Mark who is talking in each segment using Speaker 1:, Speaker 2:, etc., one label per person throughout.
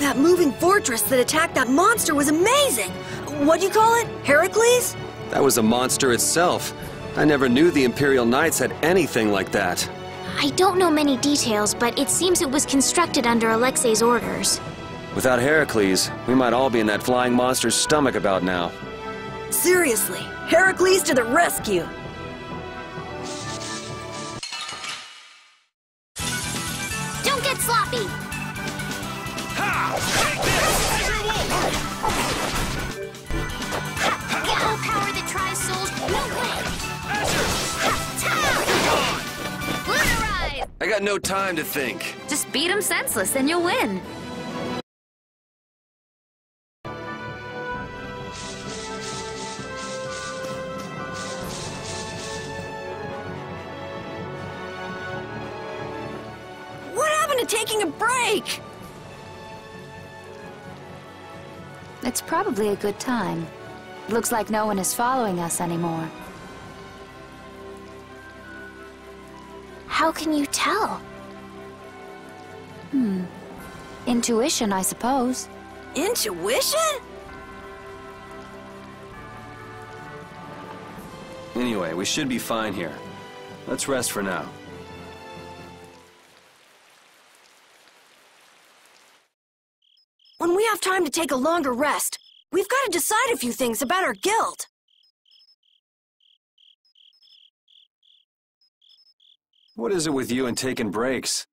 Speaker 1: That moving fortress that attacked that monster was amazing! What do you call it? Heracles?
Speaker 2: That was a monster itself. I never knew the Imperial Knights had anything like that.
Speaker 3: I don't know many details, but it seems it was constructed under Alexei's orders.
Speaker 2: Without Heracles, we might all be in that flying monster's stomach about now.
Speaker 1: Seriously, Heracles to the rescue!
Speaker 3: Don't get sloppy! Get no power that tries souls, no way! Glitterize!
Speaker 2: I got no time to think.
Speaker 3: Just beat him senseless and you'll win.
Speaker 1: Taking a break!
Speaker 3: It's probably a good time. Looks like no one is following us anymore. How can you tell? Intuition, I suppose.
Speaker 1: Intuition?
Speaker 2: Anyway, we should be fine here. Let's rest for now.
Speaker 1: When we have time to take a longer rest, we've got to decide a few things about our guild.
Speaker 2: What is it with you and taking breaks?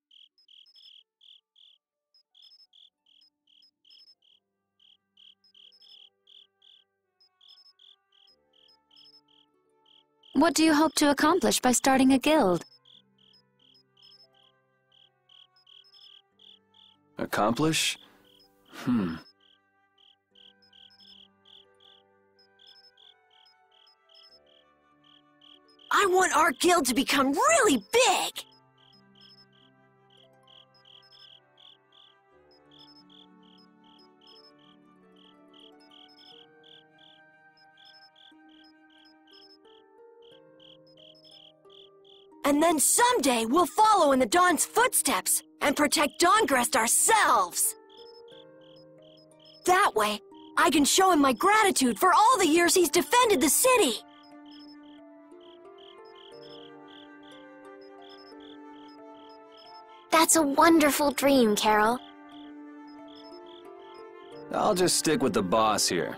Speaker 3: What do you hope to accomplish by starting a guild?
Speaker 2: Accomplish?
Speaker 1: I want our guild to become really big! And then someday we'll follow in the Dawn's footsteps and protect Dawngrest ourselves! That way, I can show him my gratitude for all the years he's defended the city!
Speaker 3: That's a wonderful dream, Carol.
Speaker 2: I'll just stick with the boss here.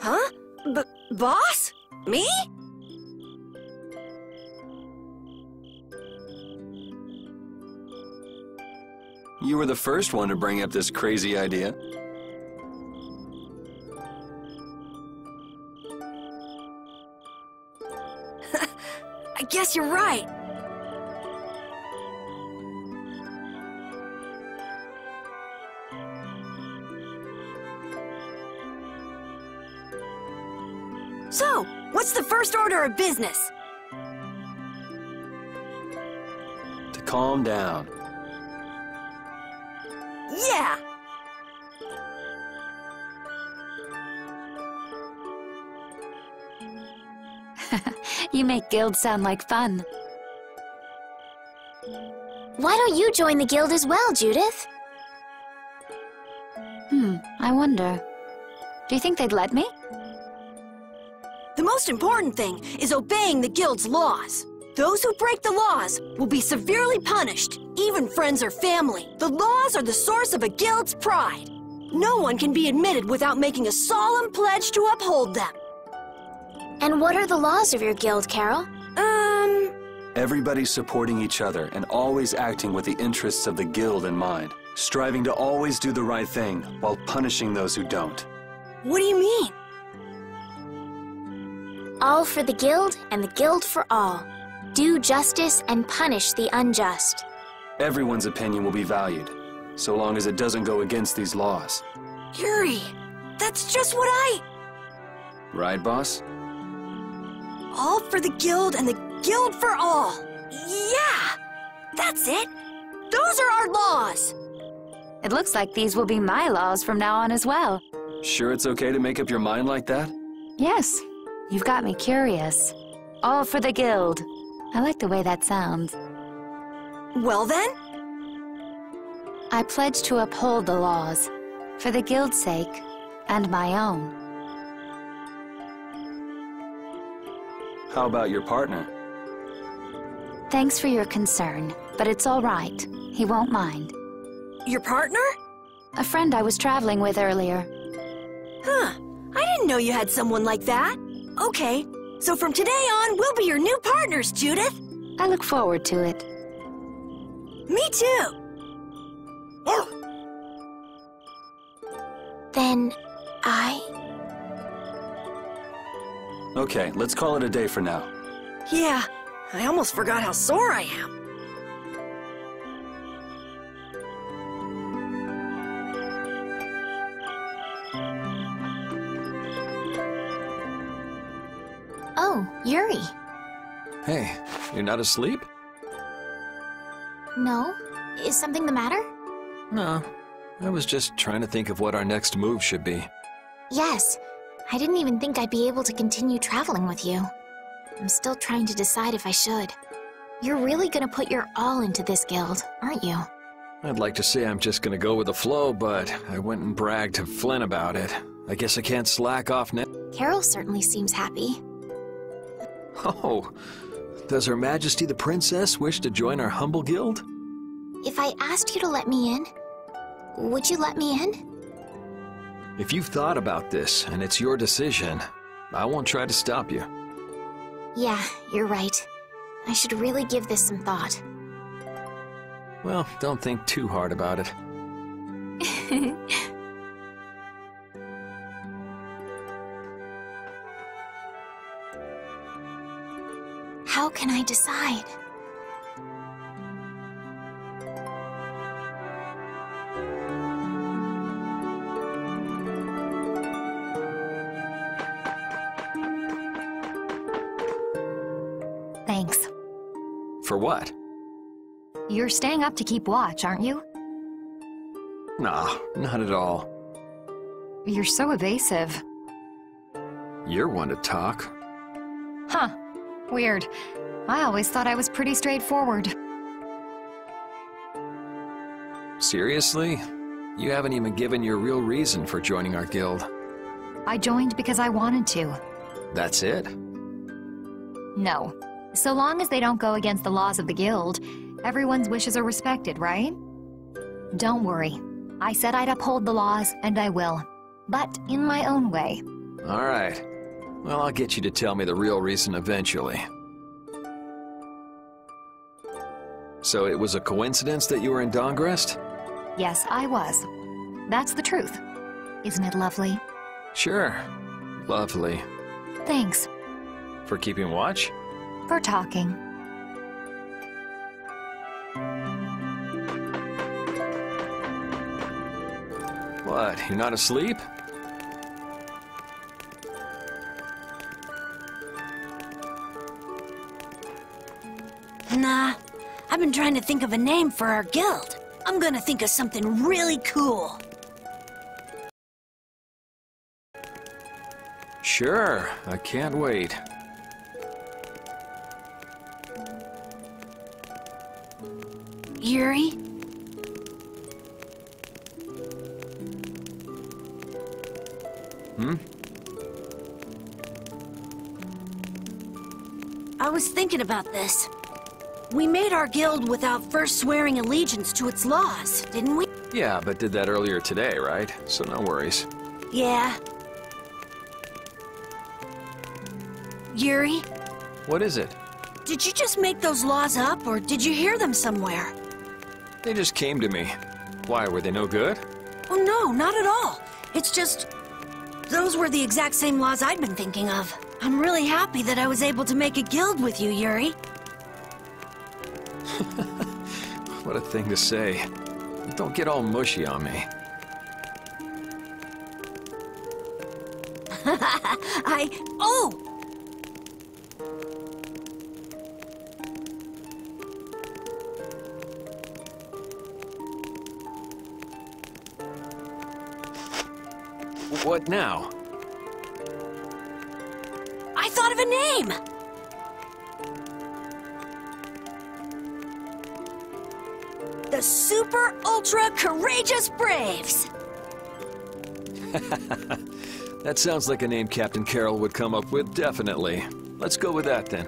Speaker 1: Huh? Boss? Me?
Speaker 2: You were the first one to bring up this crazy idea.
Speaker 1: I guess you're right. So, what's the first order of business?
Speaker 2: To calm down.
Speaker 1: Yeah!
Speaker 3: You make guilds sound like fun. Why don't you join the guild as well, Judith? I wonder. Do you think they'd let me?
Speaker 1: The most important thing is obeying the guild's laws. Those who break the laws will be severely punished, even friends or family. The laws are the source of a guild's pride. No one can be admitted without making a solemn pledge to uphold them.
Speaker 3: And what are the laws of your guild, Carol?
Speaker 2: Everybody supporting each other and always acting with the interests of the guild in mind. Striving to always do the right thing while punishing those who don't.
Speaker 1: What do you mean?
Speaker 3: All for the guild and the guild for all. Do justice and punish the unjust.
Speaker 2: Everyone's opinion will be valued, so long as it doesn't go against these laws.
Speaker 1: Yuri, that's just what
Speaker 2: Right, boss?
Speaker 1: All for the guild and the guild for all. Yeah! That's it! Those are our laws!
Speaker 3: It looks like these will be my laws from now on as well.
Speaker 2: Sure it's okay to make up your mind like that?
Speaker 3: Yes, you've got me curious. All for the guild. I like the way that sounds.
Speaker 1: Well then?
Speaker 3: I pledge to uphold the laws, for the guild's sake, and my own.
Speaker 2: How about your partner?
Speaker 3: Thanks for your concern, but it's all right. He won't mind.
Speaker 1: Your partner?
Speaker 3: A friend I was traveling with earlier.
Speaker 1: Huh. I didn't know you had someone like that. Okay, so from today on, we'll be your new partners, Judith.
Speaker 3: I look forward to it.
Speaker 1: Me too.
Speaker 3: Then,
Speaker 2: Okay, let's call it a day for now.
Speaker 1: Yeah, I almost forgot how sore I am.
Speaker 3: Oh, Yuri.
Speaker 4: Hey, you're not asleep?
Speaker 3: No? Is something the matter?
Speaker 4: No. I was just trying to think of what our next move should be.
Speaker 3: Yes. I didn't even think I'd be able to continue traveling with you. I'm still trying to decide if I should. You're really gonna put your all into this guild, aren't you?
Speaker 4: I'd like to say I'm just gonna go with the flow, but I went and bragged to Flynn about it. I guess I can't slack off now.
Speaker 3: Carol certainly seems happy.
Speaker 4: Oh, does Her Majesty the Princess wish to join our humble guild?
Speaker 3: If I asked you to let me in, would you let me in?
Speaker 4: If you've thought about this and it's your decision, I won't try to stop you.
Speaker 3: Yeah, you're right. I should really give this some thought.
Speaker 4: Well, don't think too hard about it.
Speaker 3: How can I decide?
Speaker 5: Thanks.
Speaker 4: For what?
Speaker 5: You're staying up to keep watch, aren't you?
Speaker 4: Nah, not at all.
Speaker 5: You're so evasive.
Speaker 4: You're one to talk.
Speaker 5: Huh. Weird. I always thought I was pretty straightforward.
Speaker 4: Seriously? You haven't even given your real reason for joining our guild.
Speaker 5: I joined because I wanted to.
Speaker 4: That's it?
Speaker 5: No. So long as they don't go against the laws of the guild, everyone's wishes are respected, right? Don't worry. I said I'd uphold the laws, and I will. But in my own way.
Speaker 4: All right. Well, I'll get you to tell me the real reason eventually. So it was a coincidence that you were in Dawngrest?
Speaker 5: Yes, I was. That's the truth. Isn't it lovely?
Speaker 4: Sure. Lovely.
Speaker 5: Thanks.
Speaker 4: For keeping watch?
Speaker 5: For talking.
Speaker 4: What, you're not asleep?
Speaker 1: Nah, I've been trying to think of a name for our guild. I'm gonna think of something really cool.
Speaker 4: Sure, I can't wait.
Speaker 1: Yuri?
Speaker 4: Hmm?
Speaker 1: I was thinking about this. We made our guild without first swearing allegiance to its laws, didn't we?
Speaker 4: Yeah, but did that earlier today, right? So no worries.
Speaker 1: Yeah. Yuri,
Speaker 4: What is it?
Speaker 1: did you just make those laws up, or did you hear them somewhere?
Speaker 4: They just came to me. Why, were they no good?
Speaker 1: Oh no, not at all. It's just... those were the exact same laws I'd been thinking of. I'm really happy that I was able to make a guild with you, Yuri.
Speaker 4: What a thing to say. Don't get all mushy on me.
Speaker 1: Oh!
Speaker 4: What now?
Speaker 1: I thought of a name! The Super Ultra Courageous Braves!
Speaker 4: That sounds like a name Captain Carroll would come up with, definitely. Let's go with that, then.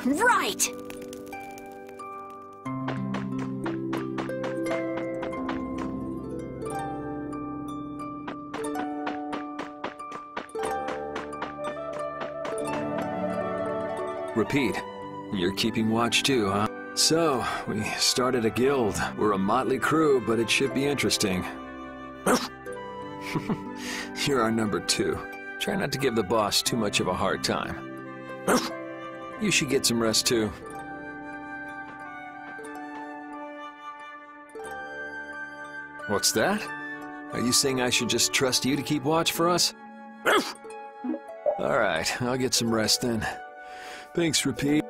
Speaker 1: Right!
Speaker 4: Repeat. You're keeping watch too, huh? So, we started a guild. We're a motley crew, but it should be interesting. You're our number 2. Try not to give the boss too much of a hard time. You should get some rest too. What's that? Are you saying I should just trust you to keep watch for us? Alright, I'll get some rest then. Thanks, Repeat.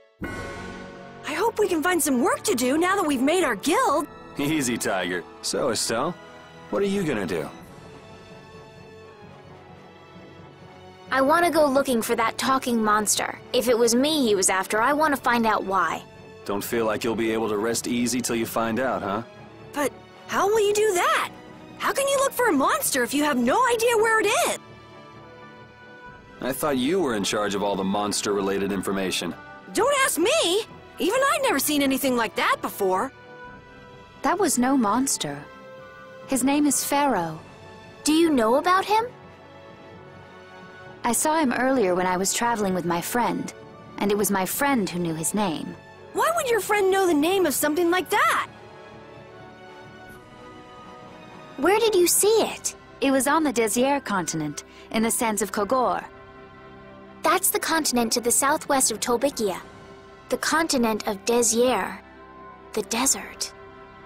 Speaker 1: I hope we can find some work to do now that we've made our guild.
Speaker 2: Easy, Tiger. So, Estelle, what are you gonna do?
Speaker 3: I want to go looking for that talking monster. If it was me he was after, I want to find out why.
Speaker 2: Don't feel like you'll be able to rest easy till you find out, huh?
Speaker 1: But how will you do that? How can you look for a monster if you have no idea where it is?
Speaker 2: I thought you were in charge of all the monster-related information.
Speaker 1: Don't ask me! Even I'd never seen anything like that before.
Speaker 5: That was no monster. His name is Pharaoh.
Speaker 3: Do you know about him?
Speaker 5: I saw him earlier when I was traveling with my friend, and it was my friend who knew his name.
Speaker 1: Why would your friend know the name of something like that?
Speaker 3: Where did you see it?
Speaker 5: It was on the Désert continent, in the sands of Kogor.
Speaker 3: That's the continent to the southwest of Tolbikia. The continent of Désert. The desert.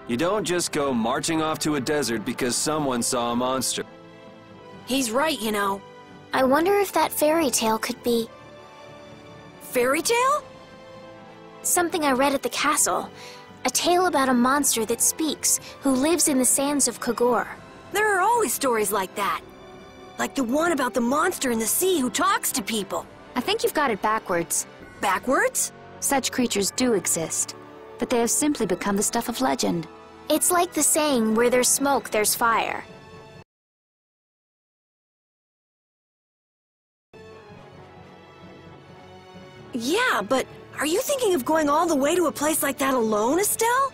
Speaker 2: You don't just go marching off to a desert because someone saw a monster.
Speaker 1: He's right, you know.
Speaker 3: I wonder if that fairy tale could be...
Speaker 1: Fairy tale?
Speaker 3: something I read at the castle. A tale about a monster that speaks, who lives in the sands of Kogor.
Speaker 1: There are always stories like that. Like the one about the monster in the sea who talks to people.
Speaker 5: I think you've got it backwards.
Speaker 1: Backwards?
Speaker 5: Such creatures do exist, but they have simply become the stuff of legend.
Speaker 3: It's like the saying, where there's smoke, there's fire.
Speaker 1: Yeah, but are you thinking of going all the way to a place like that alone, Estelle?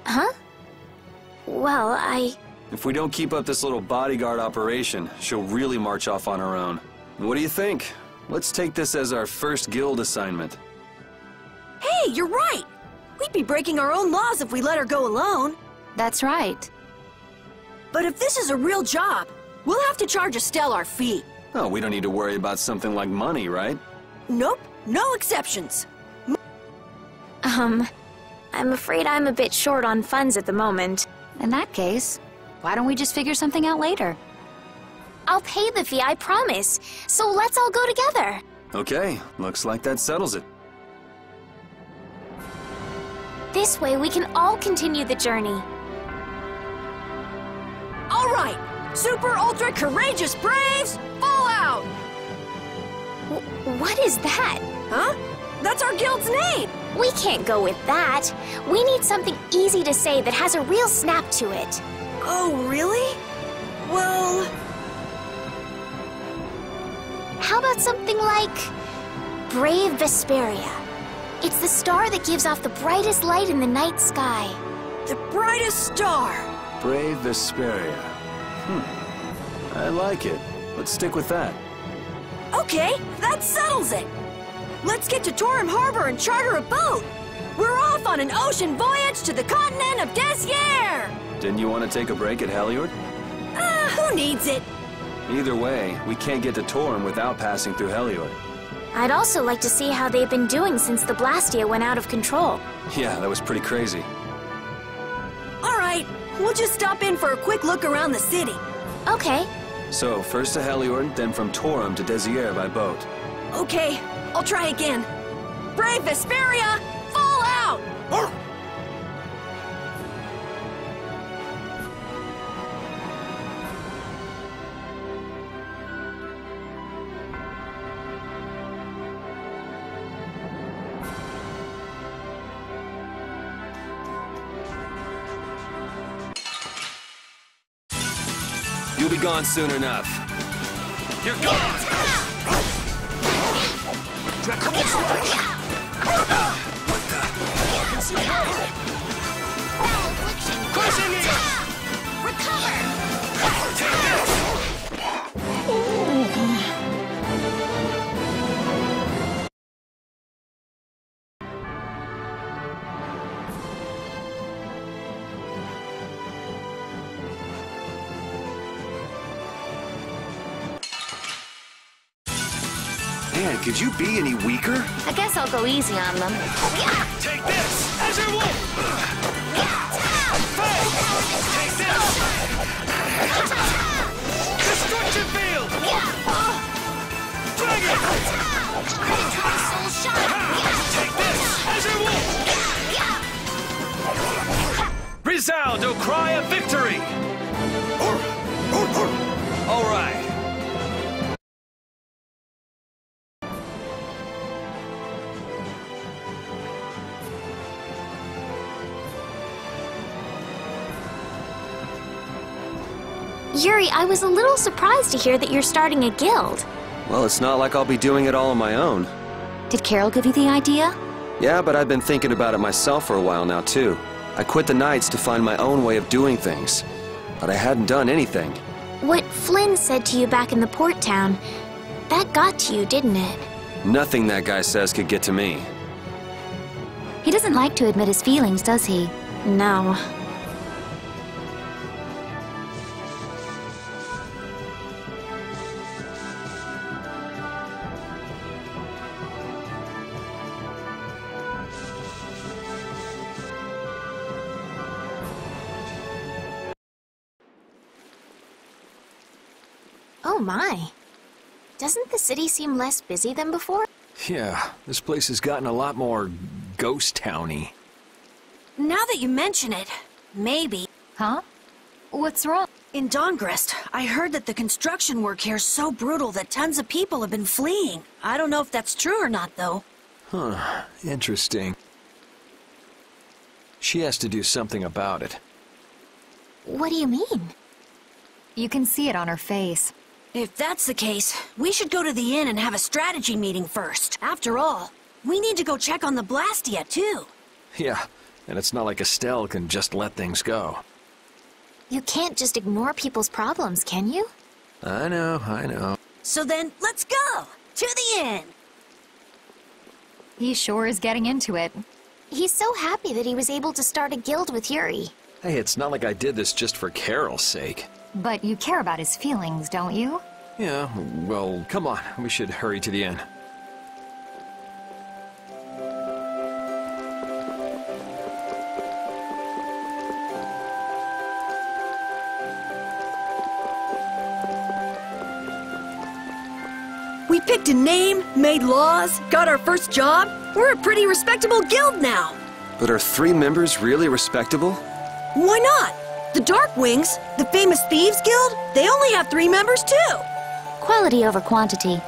Speaker 3: Huh? Well,
Speaker 2: If we don't keep up this little bodyguard operation, she'll really march off on her own. What do you think? Let's take this as our first guild assignment.
Speaker 1: Hey, you're right! We'd be breaking our own laws if we let her go alone.
Speaker 5: That's right.
Speaker 1: But if this is a real job, we'll have to charge Estelle our fee.
Speaker 2: Oh, we don't need to worry about something like money, right?
Speaker 1: Nope, no exceptions.
Speaker 3: I'm afraid I'm a bit short on funds at the moment.
Speaker 5: In that case, why don't we just figure something out later?
Speaker 3: I'll pay the fee, I promise. So let's all go together.
Speaker 2: Okay, looks like that settles it.
Speaker 3: This way we can all continue the journey.
Speaker 1: All right, super ultra courageous braves, fall out!
Speaker 3: What is that?
Speaker 1: Huh? That's our guild's name!
Speaker 3: We can't go with that. We need something easy to say that has a real snap to it.
Speaker 1: Oh, really? Well...
Speaker 3: How about something like... Brave Vesperia? It's the star that gives off the brightest light in the night sky.
Speaker 1: The brightest star!
Speaker 2: Brave Vesperia. I like it. Let's stick with that.
Speaker 1: Okay, that settles it! Let's get to Torim Harbor and charter a boat! We're off on an ocean voyage to the continent of Désert!
Speaker 2: Didn't you want to take a break at Heliord?
Speaker 1: Who needs it?
Speaker 2: Either way, we can't get to Torim without passing through Heliord.
Speaker 3: I'd also like to see how they've been doing since the Blastia went out of control.
Speaker 2: Yeah, that was pretty crazy.
Speaker 1: All right, we'll just stop in for a quick look around the city.
Speaker 3: Okay.
Speaker 2: So, first to Heliord, then from Torim to Désert by boat.
Speaker 1: Okay, I'll try again. Brave Vesperia, fall out!
Speaker 4: You'll be gone soon enough.
Speaker 6: You're gone! Draconic strike! What the? Crushing it!
Speaker 3: Recover!
Speaker 6: Take this!
Speaker 2: Man, could you be any weaker?
Speaker 3: I guess I'll go easy on them.
Speaker 6: Take this! As you will! Hey! Take this! Destruction field! Dragon!
Speaker 3: Soul shot!
Speaker 6: Take this! As you will! Resound, O cry of victory! All right.
Speaker 3: Yuri, I was a little surprised to hear that you're starting a guild.
Speaker 2: Well, it's not like I'll be doing it all on my own.
Speaker 3: Did Carol give you the idea?
Speaker 2: Yeah, but I've been thinking about it myself for a while now, too. I quit the Knights to find my own way of doing things. But I hadn't done anything.
Speaker 3: What Flynn said to you back in the port town, that got to you, didn't it?
Speaker 2: Nothing that guy says could get to me.
Speaker 3: He doesn't like to admit his feelings, does he? No. Oh my. Doesn't the city seem less busy than before?
Speaker 4: Yeah, this place has gotten a lot more ghost towny.
Speaker 1: Now that you mention it, maybe.
Speaker 5: Huh? What's wrong?
Speaker 1: In Dongrest, I heard that the construction work here is so brutal that tons of people have been fleeing. I don't know if that's true or not, though.
Speaker 4: Huh, interesting. She has to do something about it.
Speaker 3: What do you mean?
Speaker 5: You can see it on her face.
Speaker 1: If that's the case, we should go to the inn and have a strategy meeting first. After all, we need to go check on the Blastia, too.
Speaker 4: Yeah, and it's not like Estelle can just let things go.
Speaker 3: You can't just ignore people's problems, can you?
Speaker 4: I know.
Speaker 1: So then, let's go! To the inn!
Speaker 5: He sure is getting into it.
Speaker 3: He's so happy that he was able to start a guild with Yuri.
Speaker 4: Hey, it's not like I did this just for Carol's sake.
Speaker 5: But you care about his feelings, don't you?
Speaker 4: Yeah, well, come on. We should hurry to the inn.
Speaker 1: We picked a name, made laws, got our first job. We're a pretty respectable guild now.
Speaker 2: But are 3 members really respectable?
Speaker 1: Why not? The Dark Wings, the famous Thieves Guild, they only have 3 members too.
Speaker 3: Quality over quantity.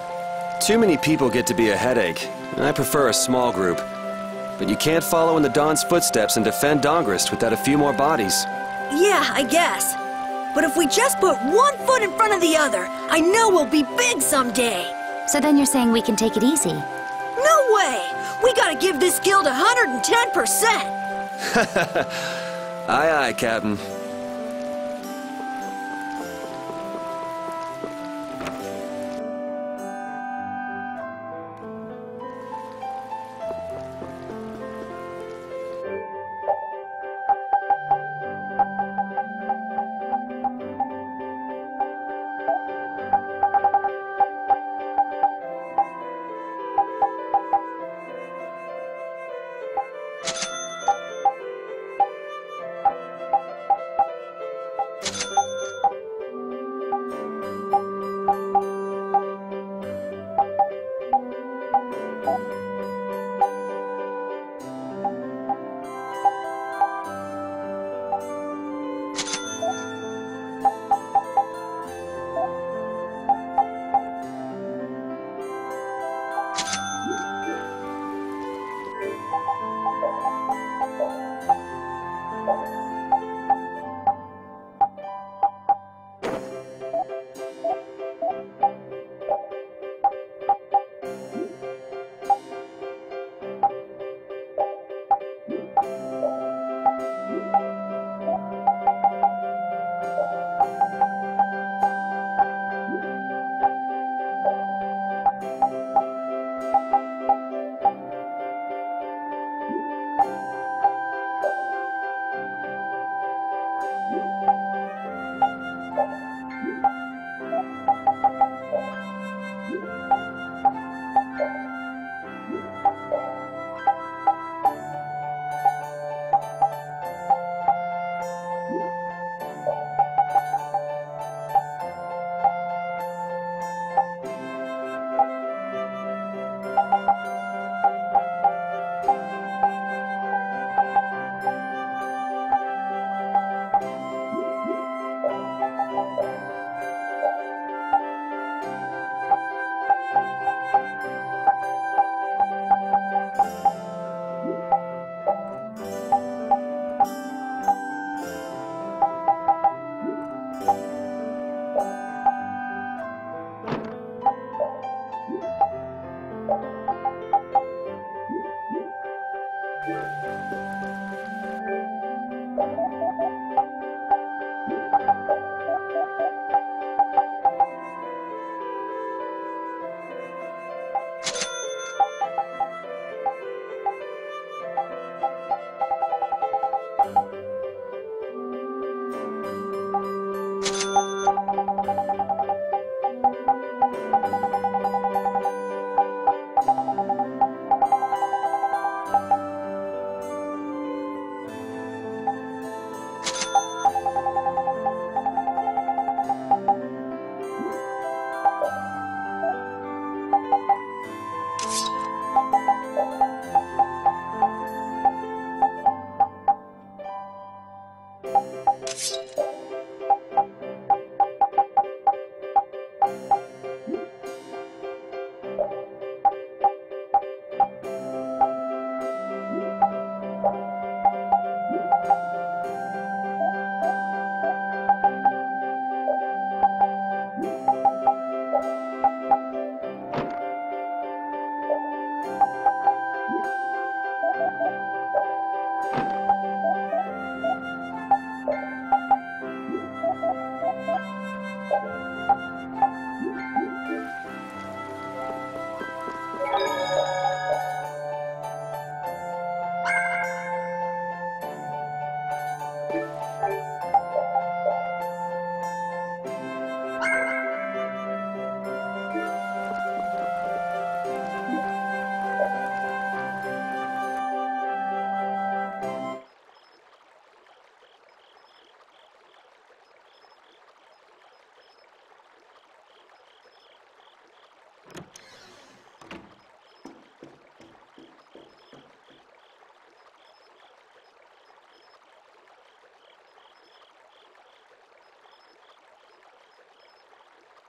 Speaker 2: Too many people get to be a headache, and I prefer a small group. But you can't follow in the Dawn's footsteps and defend Dongrest without a few more bodies.
Speaker 1: Yeah, I guess. But if we just put one foot in front of the other, I know we'll be big someday.
Speaker 3: So then you're saying we can take it easy?
Speaker 1: No way! We gotta give this guild 110%!
Speaker 2: Aye, aye, Captain.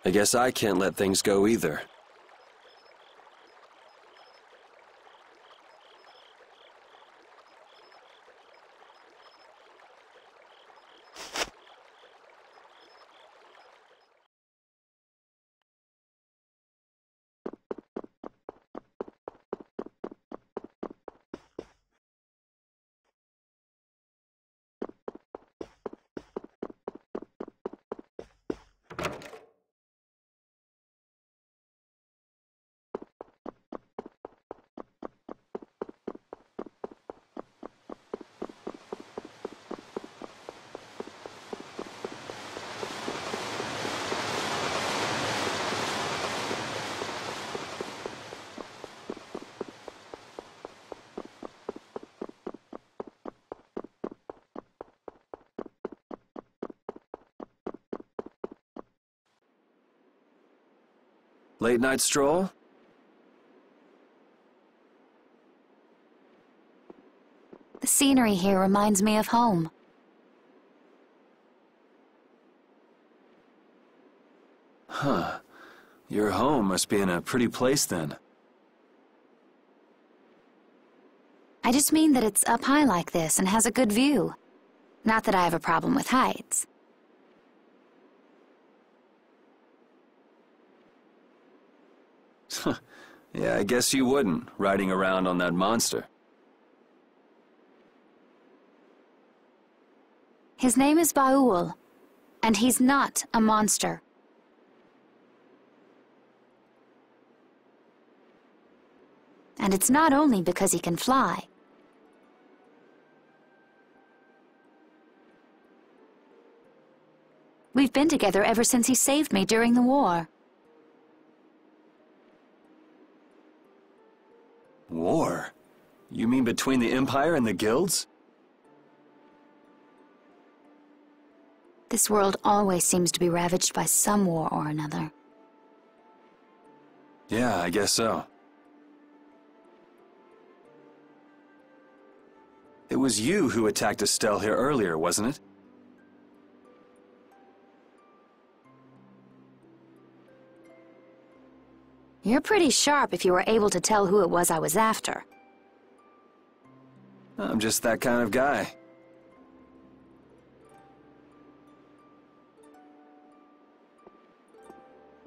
Speaker 2: I guess I can't let things go either. Late night stroll?
Speaker 5: The scenery here reminds me of home.
Speaker 2: Huh. Your home must be in a pretty place then.
Speaker 5: I just mean that it's up high like this and has a good view. Not that I have a problem with heights.
Speaker 2: Yeah, I guess you wouldn't, riding around on that monster.
Speaker 5: His name is Baul, and he's not a monster. And it's not only because he can fly. We've been together ever since he saved me during the war.
Speaker 2: War? You mean between the Empire and the guilds?
Speaker 5: This world always seems to be ravaged by some war or another.
Speaker 2: Yeah, I guess so. It was you who attacked Estelle here earlier, wasn't it?
Speaker 5: You're pretty sharp if you were able to tell who it was I was after.
Speaker 2: I'm just that kind of guy.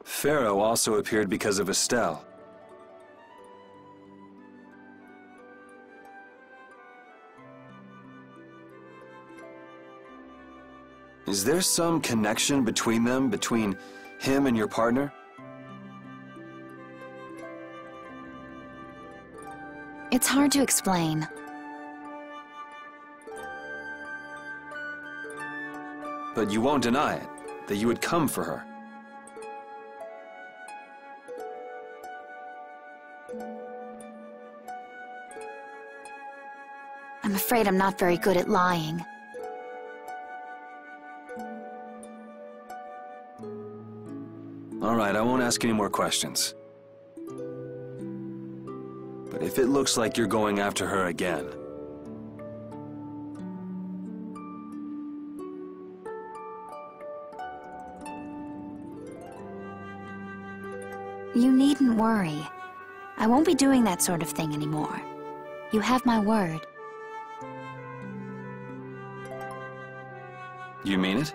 Speaker 2: Pharaoh also appeared because of Estelle. Is there some connection between them, between him and your partner?
Speaker 5: It's hard to explain.
Speaker 2: But you won't deny it, that you would come for her.
Speaker 5: I'm afraid I'm not very good at lying.
Speaker 2: All right, I won't ask any more questions. But if it looks like you're going after her again,
Speaker 5: You needn't worry. I won't be doing that sort of thing anymore. You have my word.
Speaker 2: you mean it?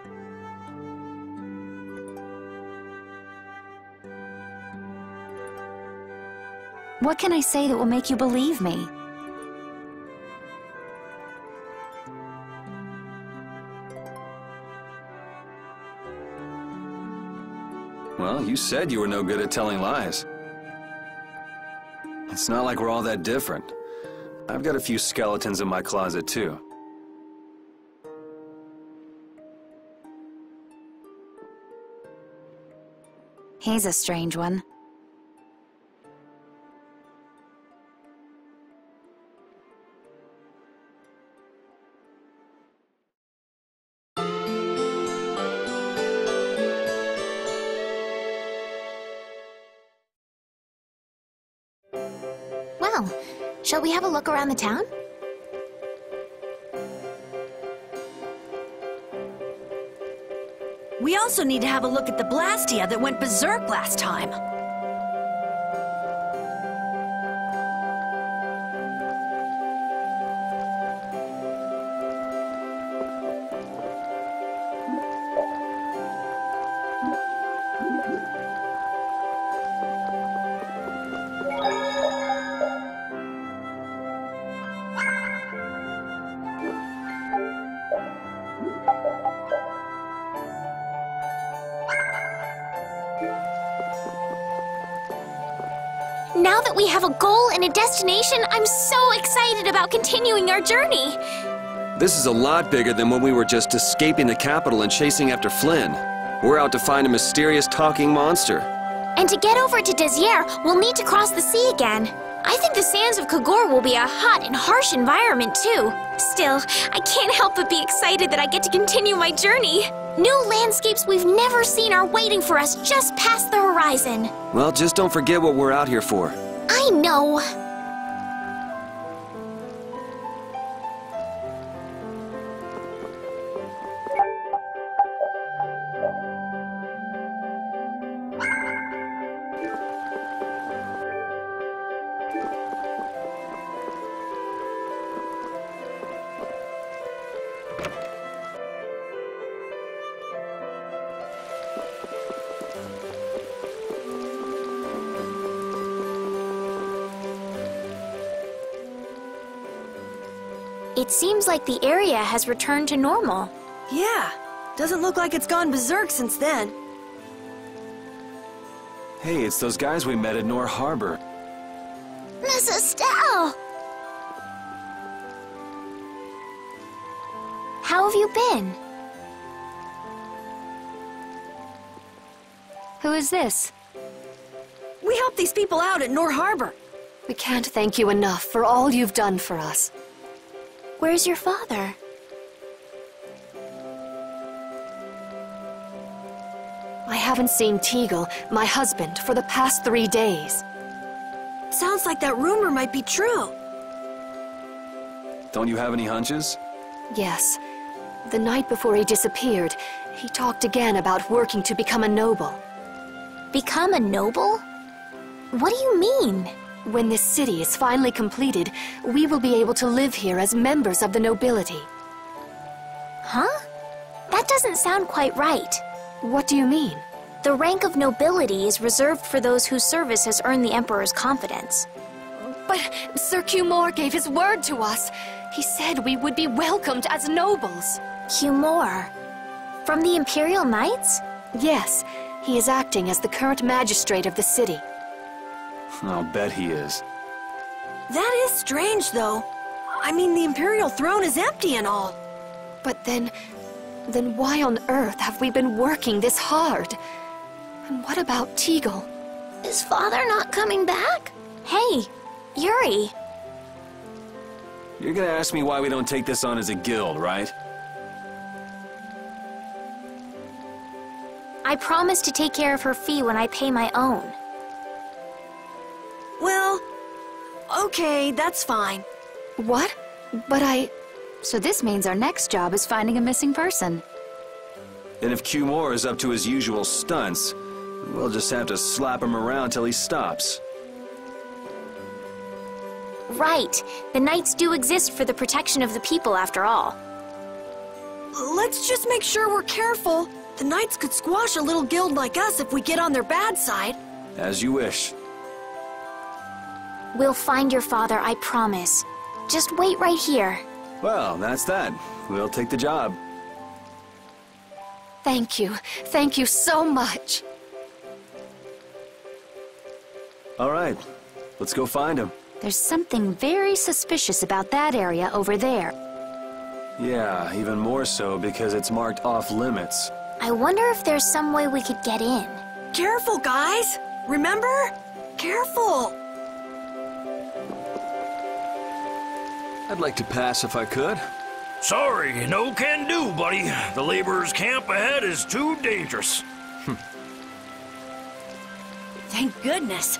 Speaker 5: What can I say that will make you believe me?
Speaker 2: Well, you said you were no good at telling lies. It's not like we're all that different. I've got a few skeletons in my closet, too.
Speaker 5: He's a strange one.
Speaker 3: Well, shall we have a look around the town?
Speaker 1: We also need to have a look at the Blastia that went berserk last time.
Speaker 3: Now that we have a goal and a destination, I'm so excited about continuing our journey.
Speaker 7: This is a lot bigger than when we were just escaping the capital and chasing after Flynn. We're out to find a mysterious talking monster.
Speaker 3: And to get over to Desier, we'll need to cross the sea again. I think the sands of Kagor will be a hot and harsh environment, too. Still, I can't help but be excited that I get to continue my journey. New landscapes we've never seen are waiting for us just past the horizon.
Speaker 7: Well, just don't forget what we're out here for.
Speaker 3: I know. It seems like the area has returned to normal.
Speaker 1: Yeah, doesn't look like it's gone berserk since then.
Speaker 2: Hey, it's those guys we met at Nor Harbor.
Speaker 3: Miss Estelle! How have you been?
Speaker 5: Who is this?
Speaker 1: We helped these people out at Nor Harbor.
Speaker 8: We can't thank you enough for all you've done for us.
Speaker 3: Where's your father?
Speaker 8: I haven't seen Teagle, my husband, for the past 3 days.
Speaker 1: Sounds like that rumor might be true.
Speaker 2: Don't you have any hunches?
Speaker 8: Yes. The night before he disappeared, he talked again about working to become a noble.
Speaker 3: Become a noble? What do you mean?
Speaker 8: When this city is finally completed, we will be able to live here as members of the nobility.
Speaker 3: Huh? That doesn't sound quite right.
Speaker 8: What do you mean?
Speaker 3: The rank of nobility is reserved for those whose service has earned the Emperor's confidence.
Speaker 8: But Sir Cumore gave his word to us. He said we would be welcomed as nobles.
Speaker 3: Cumore. From the Imperial Knights?
Speaker 8: Yes, he is acting as the current magistrate of the city.
Speaker 2: I'll bet he is.
Speaker 1: That is strange, though. I mean, the Imperial throne is empty and all.
Speaker 8: But then why on earth have we been working this hard? And what about Teagle?
Speaker 3: Is Father not coming back? Hey, Yuri.
Speaker 2: You're gonna ask me why we don't take this on as a guild, right?
Speaker 3: I promised to take care of her fee when I pay my own.
Speaker 1: Well, okay, that's fine.
Speaker 8: What? But
Speaker 9: So this means our next job is finding a missing person.
Speaker 2: And if Q Moore is up to his usual stunts, we'll just have to slap him around till he stops.
Speaker 3: Right. The Knights do exist for the protection of the people, after all.
Speaker 1: Let's just make sure we're careful. The Knights could squash a little guild like us if we get on their bad side.
Speaker 2: As you wish.
Speaker 3: We'll find your father, I promise. Just wait right here.
Speaker 2: Well, that's that. We'll take the job.
Speaker 8: thank you. Thank you so much.
Speaker 2: All right, let's go find him.
Speaker 9: There's something very suspicious about that area over there.
Speaker 2: Yeah, even more so because it's marked off limits.
Speaker 3: I wonder if there's some way we could get in.
Speaker 1: Careful, guys! Remember? Careful!
Speaker 4: I'd like to pass if I could.
Speaker 6: Sorry, no can do, buddy. The laborers' camp ahead is too dangerous.
Speaker 1: Thank goodness.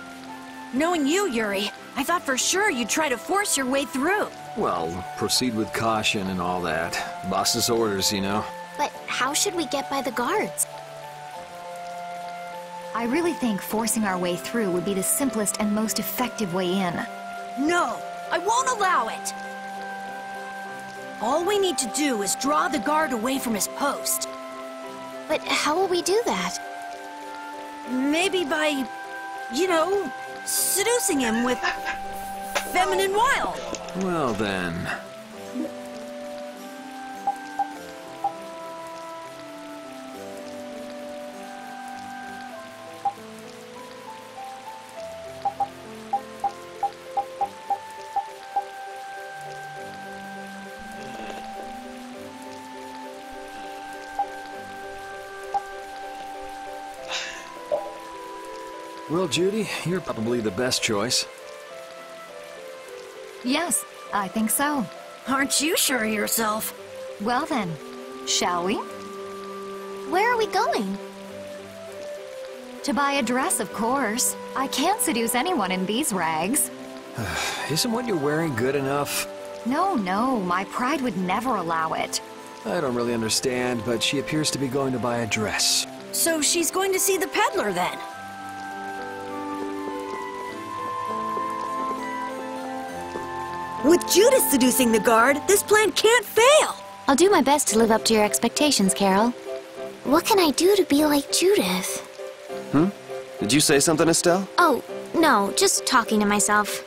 Speaker 1: Knowing you, Yuri, I thought for sure you'd try to force your way through.
Speaker 4: Well, proceed with caution and all that. Boss's orders, you know.
Speaker 3: But how should we get by the guards?
Speaker 5: I really think forcing our way through would be the simplest and most effective way in.
Speaker 1: No, I won't allow it! All we need to do is draw the guard away from his post.
Speaker 3: But how will we do that?
Speaker 1: Maybe by, you know, seducing him with feminine wild.
Speaker 4: Well then. Well, Judy, you're probably the best choice.
Speaker 5: Yes, I think so.
Speaker 1: Aren't you sure of yourself?
Speaker 5: Well then, shall we?
Speaker 3: Where are we going?
Speaker 5: To buy a dress, of course. I can't seduce anyone in these rags.
Speaker 4: Isn't what you're wearing good enough?
Speaker 5: No, my pride would never allow it.
Speaker 4: I don't really understand, but she appears to be going to buy a dress.
Speaker 1: So she's going to see the peddler then? With Judas seducing the guard, this plan can't fail!
Speaker 9: I'll do my best to live up to your expectations, Carol.
Speaker 3: What can I do to be like Judith?
Speaker 7: Did you say something, Estelle?
Speaker 3: Oh, no, just talking to myself.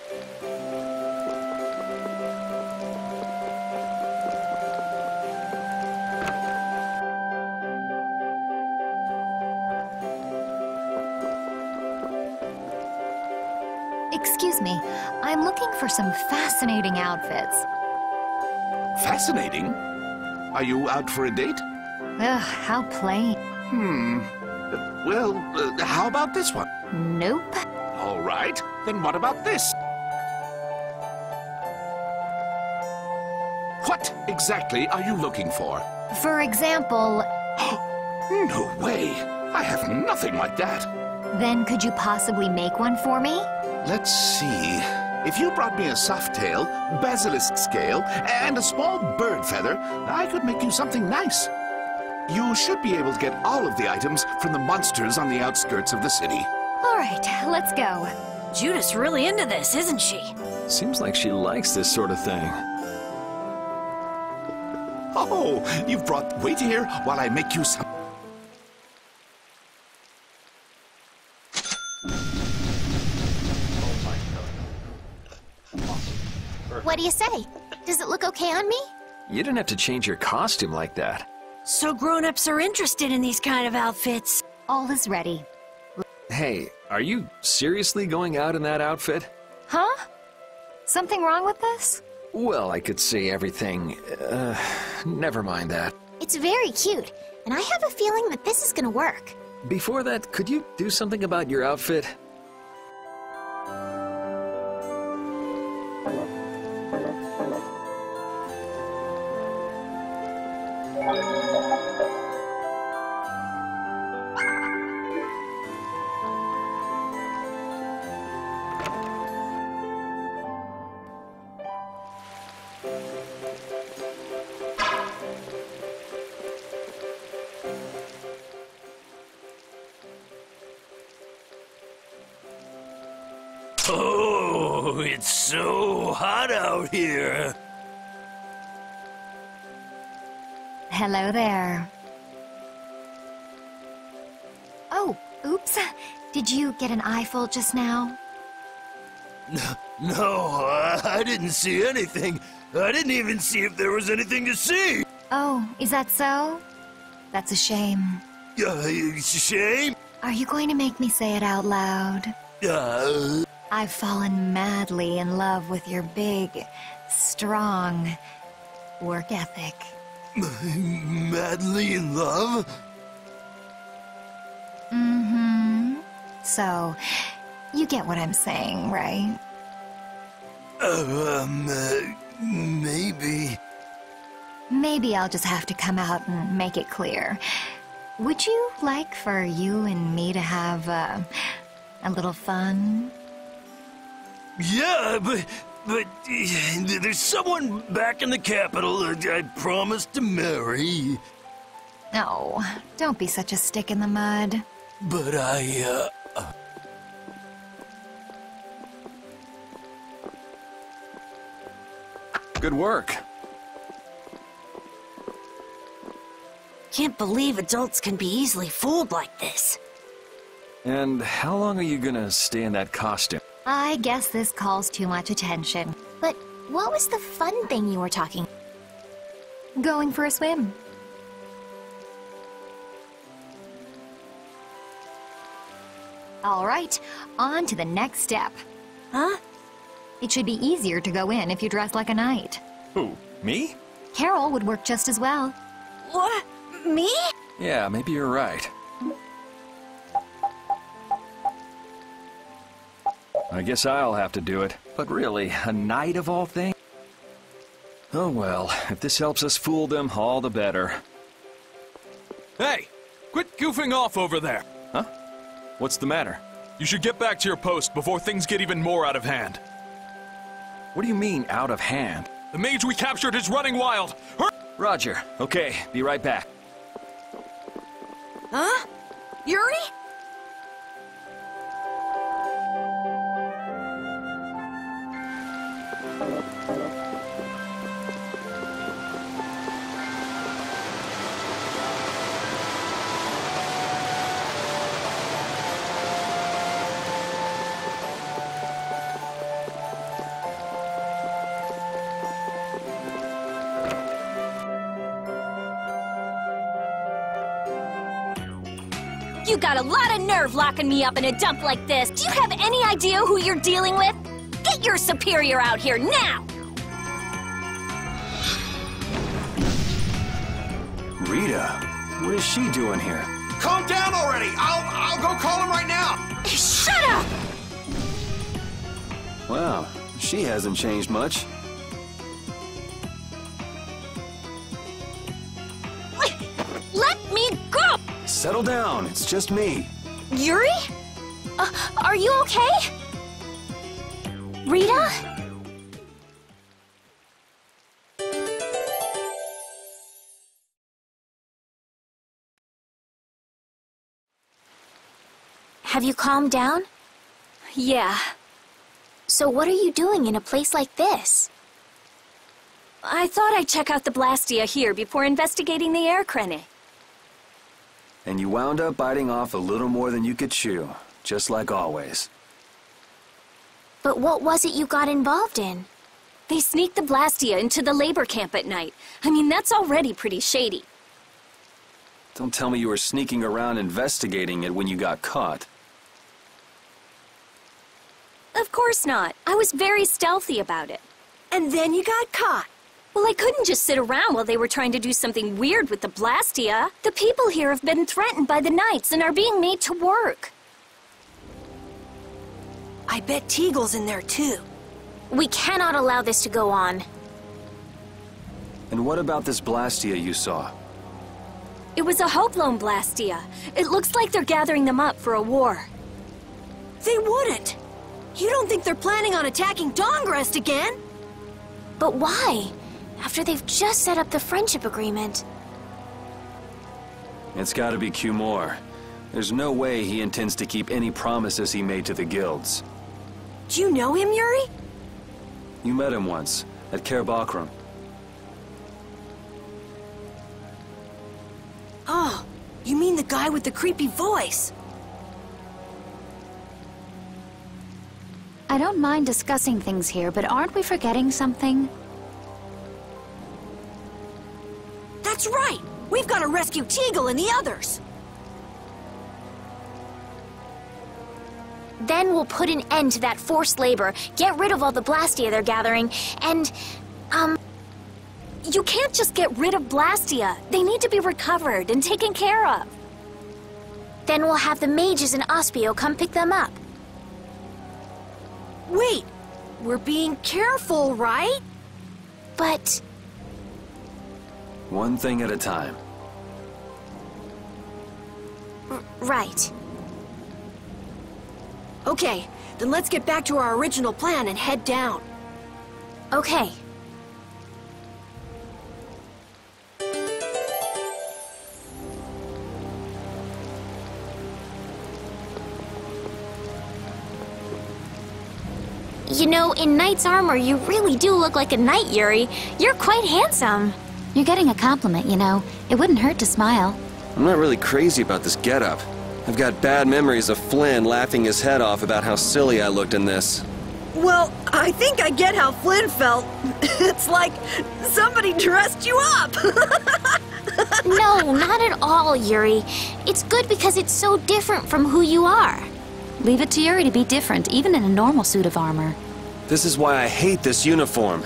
Speaker 5: Excuse me, I'm looking for some fascinating outfits.
Speaker 10: Fascinating? Are you out for a date?
Speaker 5: Ugh, how plain.
Speaker 10: Well, how about this one?
Speaker 5: Nope.
Speaker 10: All right, then what about this? What exactly are you looking for?
Speaker 5: For example,
Speaker 10: No way! I have nothing like that.
Speaker 5: then could you possibly make one for me?
Speaker 10: Let's see. If you brought me a soft tail, basilisk scale, and a small bird feather, I could make you something nice. You should be able to get all of the items from the monsters on the outskirts of the city.
Speaker 5: All right, let's go.
Speaker 1: Judith's really into this, isn't she?
Speaker 4: Seems like she likes this sort of thing.
Speaker 10: Oh, you've brought... Wait here while I make you some...
Speaker 3: What do you say? Does it look okay on me?
Speaker 4: You didn't have to change your costume like that.
Speaker 1: So grown-ups are interested in these kind of outfits.
Speaker 5: All is ready.
Speaker 4: Hey, are you seriously going out in that outfit?
Speaker 5: Huh? Something wrong with this?
Speaker 4: Well, I could see everything. Never mind that.
Speaker 3: It's very cute, and I have a feeling that this is gonna work.
Speaker 4: Before that, could you do something about your outfit?
Speaker 6: Oh, it's so hot out here.
Speaker 5: Hello there. Oh, oops. Did you get an eyeful just now?
Speaker 6: No, I didn't see anything. I didn't even see if there was anything to see.
Speaker 5: Oh, is that so? That's a shame.
Speaker 6: Shame?
Speaker 5: Are you going to make me say it out loud? I've fallen madly in love with your big, strong work ethic.
Speaker 6: Madly in love?
Speaker 5: Mm-hmm. So, you get what I'm saying, right?
Speaker 6: Maybe.
Speaker 5: Maybe I'll just have to come out and make it clear. Would you like for you and me to have, a little fun?
Speaker 6: Yeah, but there's someone back in the capital I promised to marry.
Speaker 5: No, don't be such a stick in the mud.
Speaker 6: But
Speaker 2: Good work.
Speaker 1: Can't believe adults can be easily fooled like this.
Speaker 2: And how long are you gonna stay in that costume?
Speaker 5: I guess this calls too much attention.
Speaker 3: But what was the fun thing you were talking?
Speaker 5: Going for a swim. All right, on to the next step.
Speaker 1: Huh?
Speaker 5: It should be easier to go in if you dress like a knight.
Speaker 2: Who, me?
Speaker 5: Carol would work just as well.
Speaker 1: What? Me?
Speaker 2: Yeah, maybe you're right. I guess I'll have to do it. But really, a knight of all things? Oh well, if this helps us fool them, all the better.
Speaker 11: Hey! Quit goofing off over there!
Speaker 2: Huh? What's the matter?
Speaker 11: You should get back to your post before things get even more out of hand.
Speaker 2: What do you mean, out of hand?
Speaker 11: The mage we captured is running wild! Hurry!
Speaker 2: Roger. Okay, be right back.
Speaker 1: Huh? Yuri?
Speaker 3: You got a lot of nerve locking me up in a dump like this. Do you have any idea who you're dealing with? Get your superior out here now!
Speaker 2: Rita, what is she doing here?
Speaker 10: Calm down already! I'll go call him right now!
Speaker 3: Shut up!
Speaker 2: Wow, she hasn't changed much.
Speaker 3: Let me go!
Speaker 2: Settle down, it's just me.
Speaker 3: Yuri? Are you okay? Rita? Have you calmed down?
Speaker 1: Yeah.
Speaker 3: So what are you doing in a place like this?
Speaker 1: I thought I'd check out the Blastia here before investigating the air crenny.
Speaker 2: And you wound up biting off a little more than you could chew, just like always.
Speaker 3: But what was it you got involved in?
Speaker 1: They sneaked the Blastia into the labor camp at night. I mean, that's already pretty shady.
Speaker 2: Don't tell me you were sneaking around investigating it when you got caught.
Speaker 3: Of course not. I was very stealthy about it.
Speaker 1: And then you got caught.
Speaker 3: Well, I couldn't just sit around while they were trying to do something weird with the Blastia. The people here have been threatened by the Knights and are being made to work.
Speaker 1: I bet Teagle's in there too.
Speaker 3: We cannot allow this to go on.
Speaker 2: And what about this Blastia you saw?
Speaker 3: It was a Hoplone Blastia. It looks like they're gathering them up for a war.
Speaker 1: They wouldn't. You don't think they're planning on attacking Dawngrest again?
Speaker 3: But why? After they've just set up the friendship agreement.
Speaker 2: It's gotta be Cumore. There's no way he intends to keep any promises he made to the guilds.
Speaker 1: Do you know him, Yuri?
Speaker 2: You met him once, at Caer Bakram.
Speaker 1: Oh, you mean the guy with the creepy voice?
Speaker 9: I don't mind discussing things here, but aren't we forgetting something?
Speaker 1: That's right! We've got to rescue Teagle and the others!
Speaker 3: Then we'll put an end to that forced labor, get rid of all the Blastia they're gathering, and, you can't just get rid of Blastia. They need to be recovered and taken care of. Then we'll have the mages and Ospio come pick them up.
Speaker 1: Wait, we're being careful, right?
Speaker 3: But...
Speaker 2: One thing at a time.
Speaker 3: Right.
Speaker 1: Okay, then let's get back to our original plan and head down.
Speaker 3: Okay. You know, in knight's armor, you really do look like a knight, Yuri. You're quite handsome.
Speaker 9: You're getting a compliment, you know. It wouldn't hurt to smile.
Speaker 7: I'm not really crazy about this getup. I've got bad memories of Flynn laughing his head off about how silly I looked in this.
Speaker 1: Well, I think I get how Flynn felt. It's like somebody dressed you up.
Speaker 3: No, not at all, Yuri. It's good because it's so different from who you are.
Speaker 9: Leave it to Yuri to be different, even in a normal suit of armor.
Speaker 7: This is why I hate this uniform.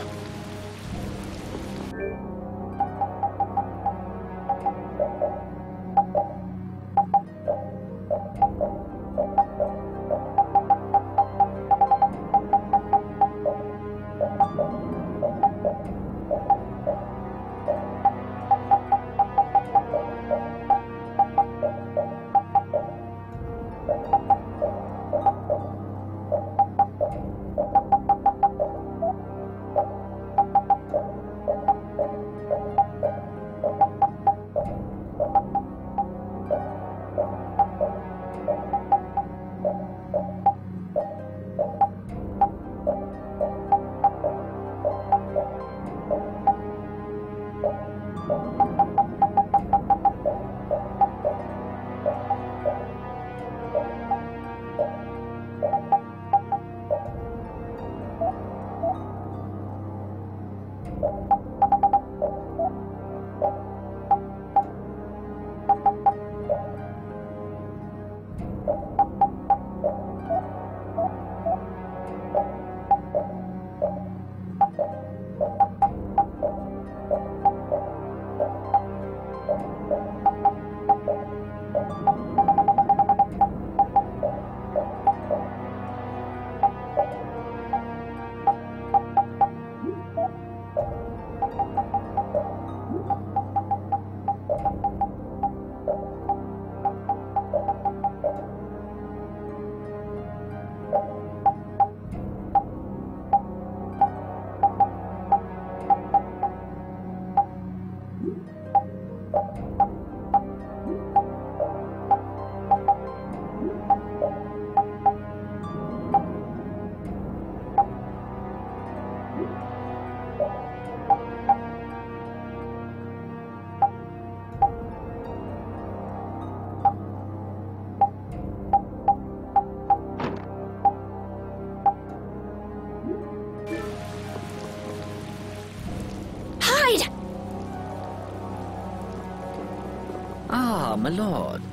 Speaker 12: Ah, my lord.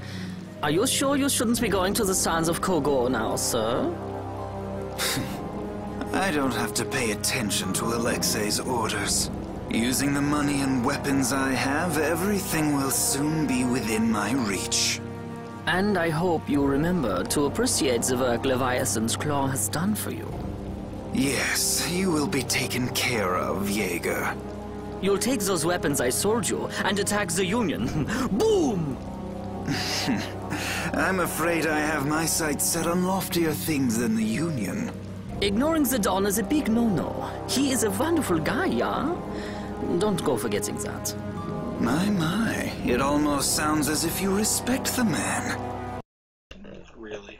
Speaker 12: Are you sure you shouldn't be going to the sands of Kogor now, sir?
Speaker 13: I don't have to pay attention to Alexei's orders. Using the money and weapons I have, everything will soon be within my reach.
Speaker 12: And I hope you remember to appreciate the work Leviathan's Claw has done for you.
Speaker 13: Yes, you will be taken care of, Jaeger.
Speaker 12: You'll take those weapons I sold you and attack the Union. Boom!
Speaker 13: I'm afraid I have my sights set on loftier things than the Union.
Speaker 12: Ignoring the Don is a big no-no. He is a wonderful guy, yeah? Don't go forgetting that.
Speaker 13: My, it almost sounds as if you respect the man.
Speaker 14: Really?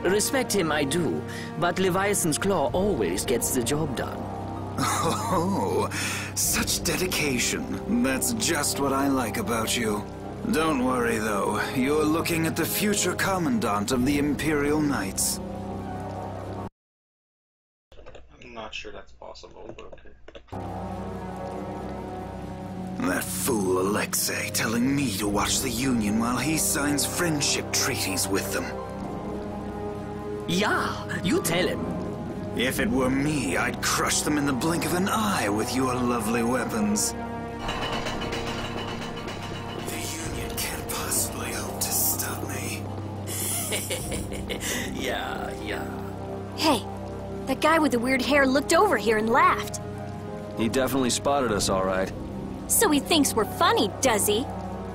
Speaker 12: Respect him, I do, but Leviathan's Claw always gets the job done.
Speaker 13: Oh, such dedication. That's just what I like about you. Don't worry, though. You're looking at the future Commandant of the Imperial Knights.
Speaker 14: I'm not sure that's possible, but okay.
Speaker 13: That fool Alexei telling me to watch the Union while he signs friendship treaties with them.
Speaker 12: Yeah, you tell him.
Speaker 13: If it were me, I'd crush them in the blink of an eye with your lovely weapons. The Union can't possibly hope to stop me.
Speaker 12: Yeah.
Speaker 1: Hey, that guy with the weird hair looked over here and laughed.
Speaker 2: He definitely spotted us, all right.
Speaker 1: So he thinks we're funny, does he?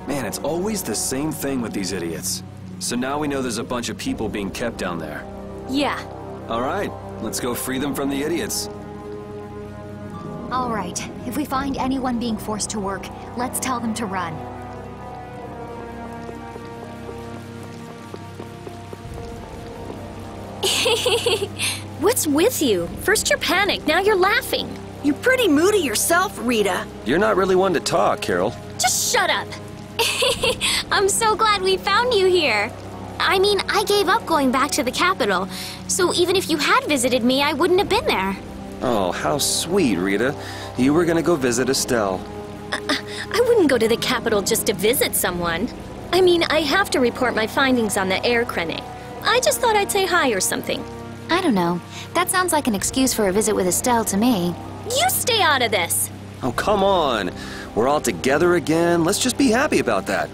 Speaker 2: Man, it's always the same thing with these idiots. So now we know there's a bunch of people being kept down there.
Speaker 1: Yeah.
Speaker 2: All right, let's go free them from the idiots.
Speaker 5: All right, if we find anyone being forced to work, let's tell them to run.
Speaker 15: What's with you? First you're panicked, now you're laughing.
Speaker 1: You're pretty moody yourself, Rita.
Speaker 7: You're not really one to talk, Carol.
Speaker 15: Just shut up.
Speaker 3: I'm so glad we found you here. I mean, I gave up going back to the capital, so even if you had visited me, I wouldn't have been there.
Speaker 7: Oh, how sweet, Rita. You were gonna go visit Estelle.
Speaker 15: I wouldn't go to the capital just to visit someone. I mean, I have to report my findings on the air crane. I just thought I'd say hi or something.
Speaker 9: I don't know. That sounds like an excuse for a visit with Estelle to me.
Speaker 15: You stay out of this!
Speaker 7: Oh, come on. We're all together again. Let's just be happy about that.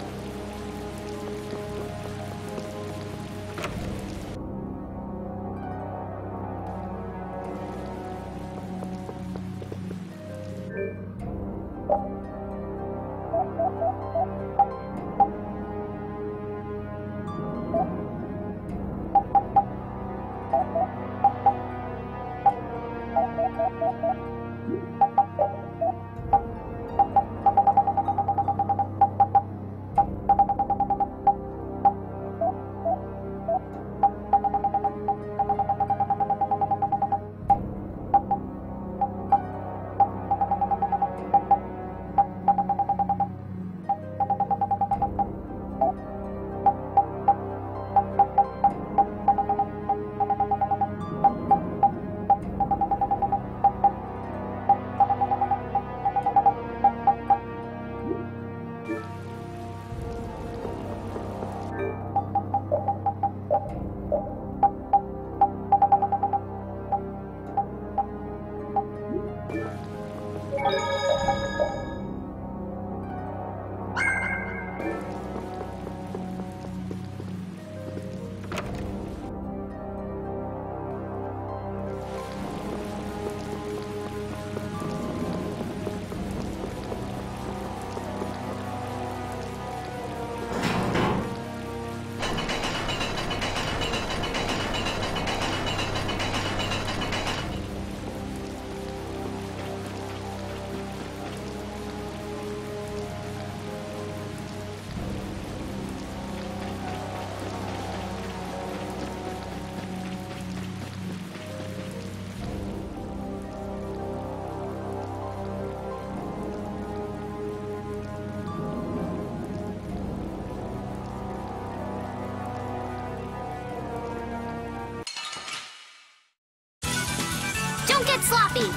Speaker 3: happy.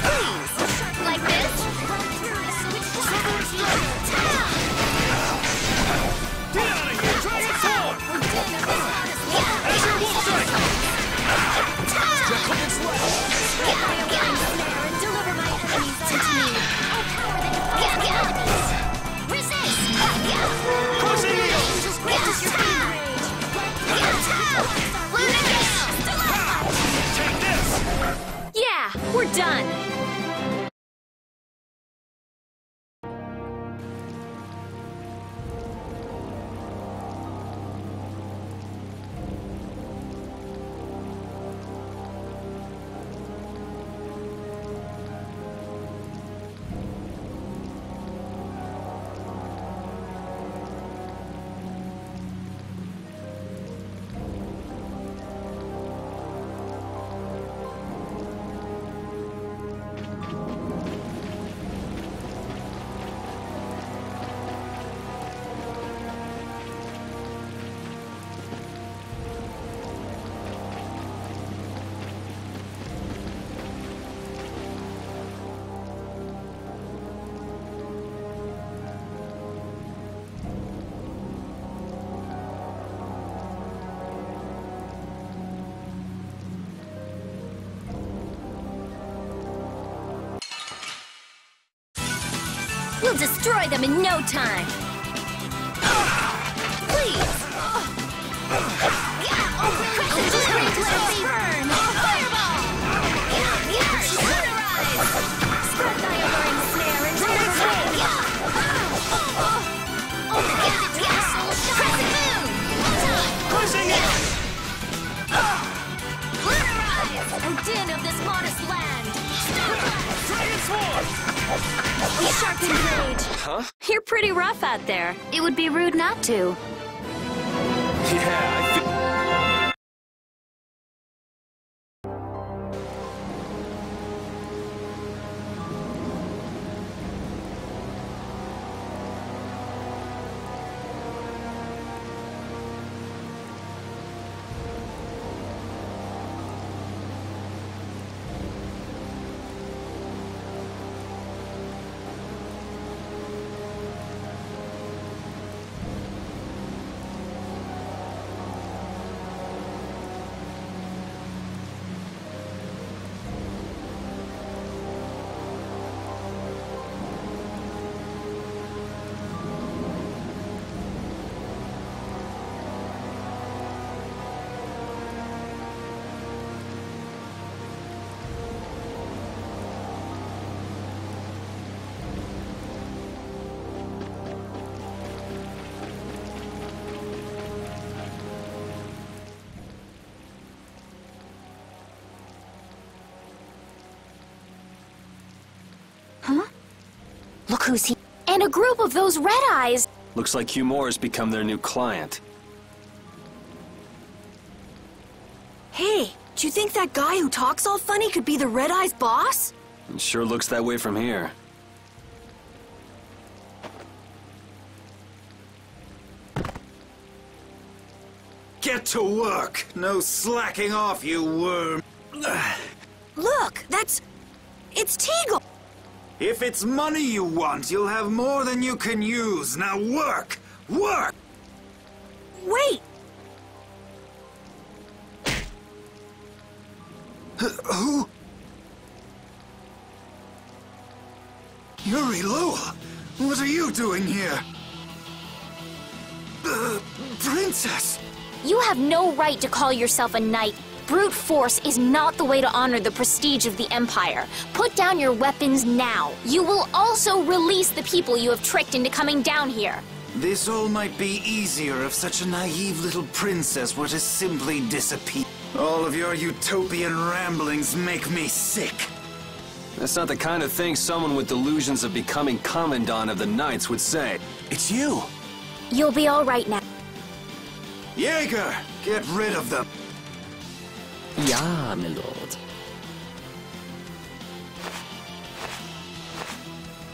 Speaker 3: Please. Like this?
Speaker 6: Get out of here! Dragon Sword! Azure Wolf Strike!
Speaker 3: And deliver my enemies unto me. I'll power the defiant enemies. Resist!
Speaker 6: Crushing Eel!
Speaker 3: Just your rage.
Speaker 6: Take this!
Speaker 15: Yeah, we're done. We'll destroy them in no time. Please. Burn. Fireball. Motorize. Spread thy alluring snare and Crescent moon.
Speaker 6: Crushing it!
Speaker 15: O din of this modest land.
Speaker 6: Dragon Sword!
Speaker 15: Sharpened rage.
Speaker 7: Huh?
Speaker 15: You're pretty rough out there.
Speaker 9: It would be rude not to.
Speaker 7: Yeah, I feel...
Speaker 3: Look who's here.
Speaker 15: And a group of those red eyes.
Speaker 2: Looks like Hugh Moore has become their new client.
Speaker 1: Hey, do you think that guy who talks all funny could be the Red Eye's boss?
Speaker 2: It sure looks that way from here.
Speaker 13: Get to work! No slacking off, you worm!
Speaker 1: Look, it's Teagle!
Speaker 13: If it's money you want, you'll have more than you can use. Now work! Work!
Speaker 1: Wait!
Speaker 13: Who? Yuri Lowell! What are you doing here? Princess!
Speaker 3: You have no right to call yourself a knight. Brute force is not the way to honor the prestige of the Empire. Put down your weapons now. You will also release the people you have tricked into coming down here.
Speaker 13: This all might be easier if such a naive little princess were to simply disappear. All of your utopian ramblings make me sick.
Speaker 2: That's not the kind of thing someone with delusions of becoming Commandant of the Knights would say.
Speaker 13: It's you!
Speaker 3: You'll be all right now.
Speaker 13: Jaeger! Get rid of them!
Speaker 12: Ja, my lord.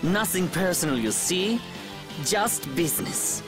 Speaker 12: Nothing personal, you see? Just business.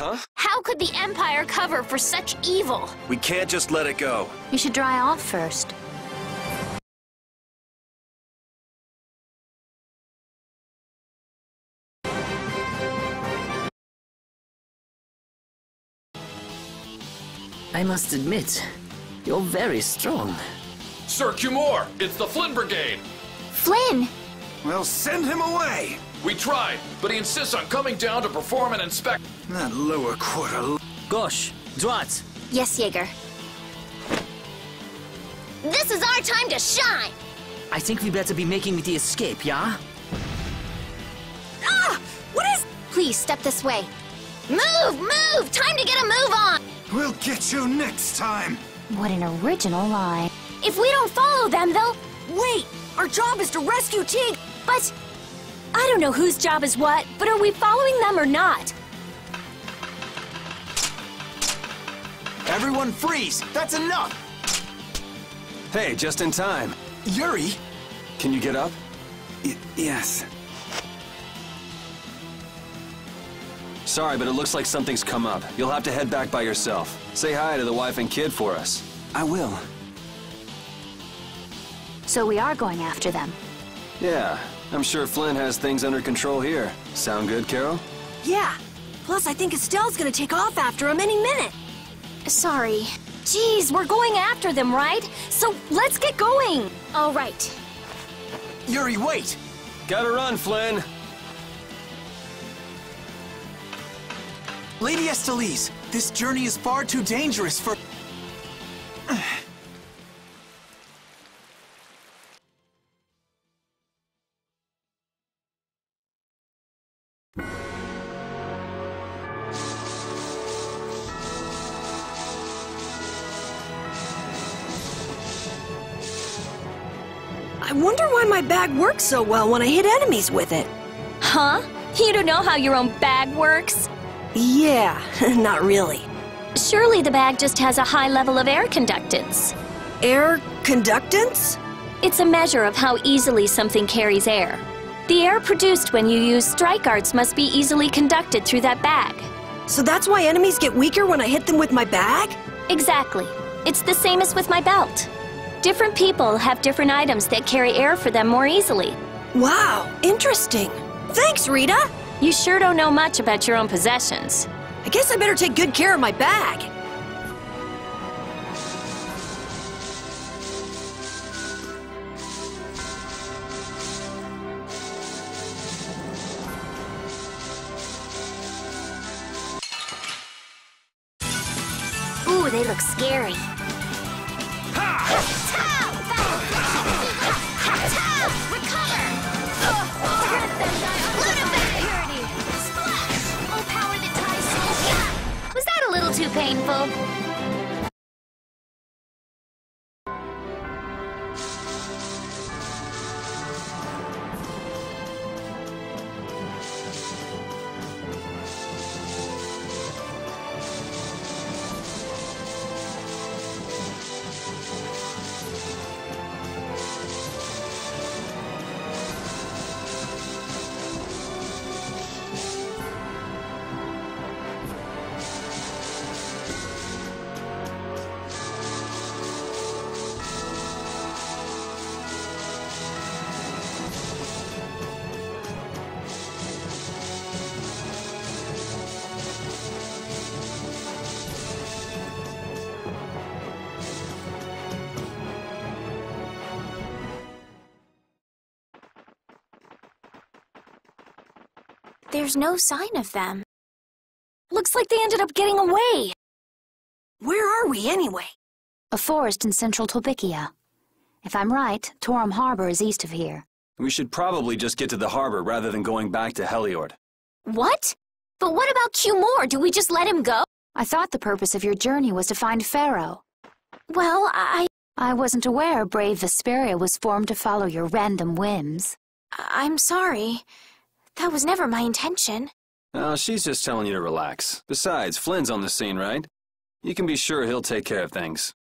Speaker 7: Huh?
Speaker 3: How could the Empire cover for such evil?
Speaker 7: We can't just let it go.
Speaker 9: You should dry off first.
Speaker 12: I must admit, you're very strong.
Speaker 11: Sir Cumore, it's the Flynn Brigade.
Speaker 3: Flynn!
Speaker 13: Well, send him away!
Speaker 11: We tried, but he insists on coming down to perform an inspection.
Speaker 13: That lower quarter...
Speaker 12: Gosh, Drat!
Speaker 3: Yes, Jaeger. This is our time to shine!
Speaker 12: I think we better be making the escape, yeah?
Speaker 3: Ah! What is... Please, step this way. Move! Move! Time to get a move on!
Speaker 13: We'll get you next time!
Speaker 9: What an original line.
Speaker 3: If we don't follow them, they'll...
Speaker 1: Wait! Our job is to rescue Tig!
Speaker 3: But... I don't know whose job is what, but are we following them or not?
Speaker 16: Everyone freeze! That's enough!
Speaker 2: Hey, just in time.
Speaker 16: Yuri!
Speaker 2: Can you get up?
Speaker 13: Yes.
Speaker 2: Sorry, but it looks like something's come up. You'll have to head back by yourself. Say hi to the wife and kid for us.
Speaker 13: I will.
Speaker 9: So we are going after them.
Speaker 2: Yeah, I'm sure Flynn has things under control here. Sound good, Carol?
Speaker 1: Yeah. Plus, I think Estelle's gonna take off after him any minute.
Speaker 3: Sorry. Jeez, we're going after them, right? So let's get going. All right.
Speaker 16: Yuri, wait!
Speaker 2: Gotta run, Flynn!
Speaker 16: Lady Estellise, this journey is far too dangerous for...
Speaker 1: I wonder why my bag works so well when I hit enemies with it.
Speaker 15: Huh? You don't know how your own bag works?
Speaker 1: Yeah, not really.
Speaker 15: Surely the bag just has a high level of air conductance.
Speaker 1: Air conductance?
Speaker 15: It's a measure of how easily something carries air. The air produced when you use strike arts must be easily conducted through that bag.
Speaker 1: So that's why enemies get weaker when I hit them with my bag?
Speaker 15: Exactly. It's the same as with my belt. Different people have different items that carry air for them more easily.
Speaker 1: Wow, interesting. Thanks, Rita.
Speaker 15: You sure don't know much about your own possessions.
Speaker 1: I guess I better take good care of my bag.
Speaker 3: Ooh, they look scary. Was that a little too painful? There's no sign of them.
Speaker 1: Looks like they ended up getting away. Where are we, anyway?
Speaker 9: A forest in central Tolbikia. If I'm right, Torum Harbor is east of here.
Speaker 2: We should probably just get to the harbor rather than going back to Heliord.
Speaker 3: What? But what about Cumore? Do we just let him go?
Speaker 9: I thought the purpose of your journey was to find Pharaoh.
Speaker 3: Well,
Speaker 9: I wasn't aware Brave Vesperia was formed to follow your random whims.
Speaker 3: I'm sorry. That was never my intention.
Speaker 2: Oh, she's just telling you to relax. Besides, Flynn's on the scene, right? You can be sure he'll take care of things.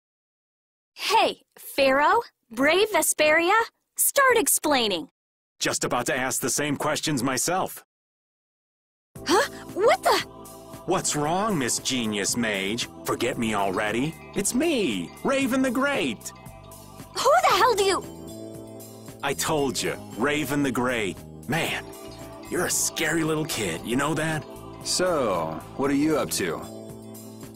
Speaker 15: Hey, Pharaoh? Brave Vesperia? Start explaining.
Speaker 17: Just about to ask the same questions myself.
Speaker 15: Huh? What the?
Speaker 17: What's wrong, Miss Genius Mage? Forget me already? It's me, Raven the Great.
Speaker 3: Who the hell do you...
Speaker 17: I told you, Raven the Great. Man, you're a scary little kid, you know that?
Speaker 2: So, what are you up to?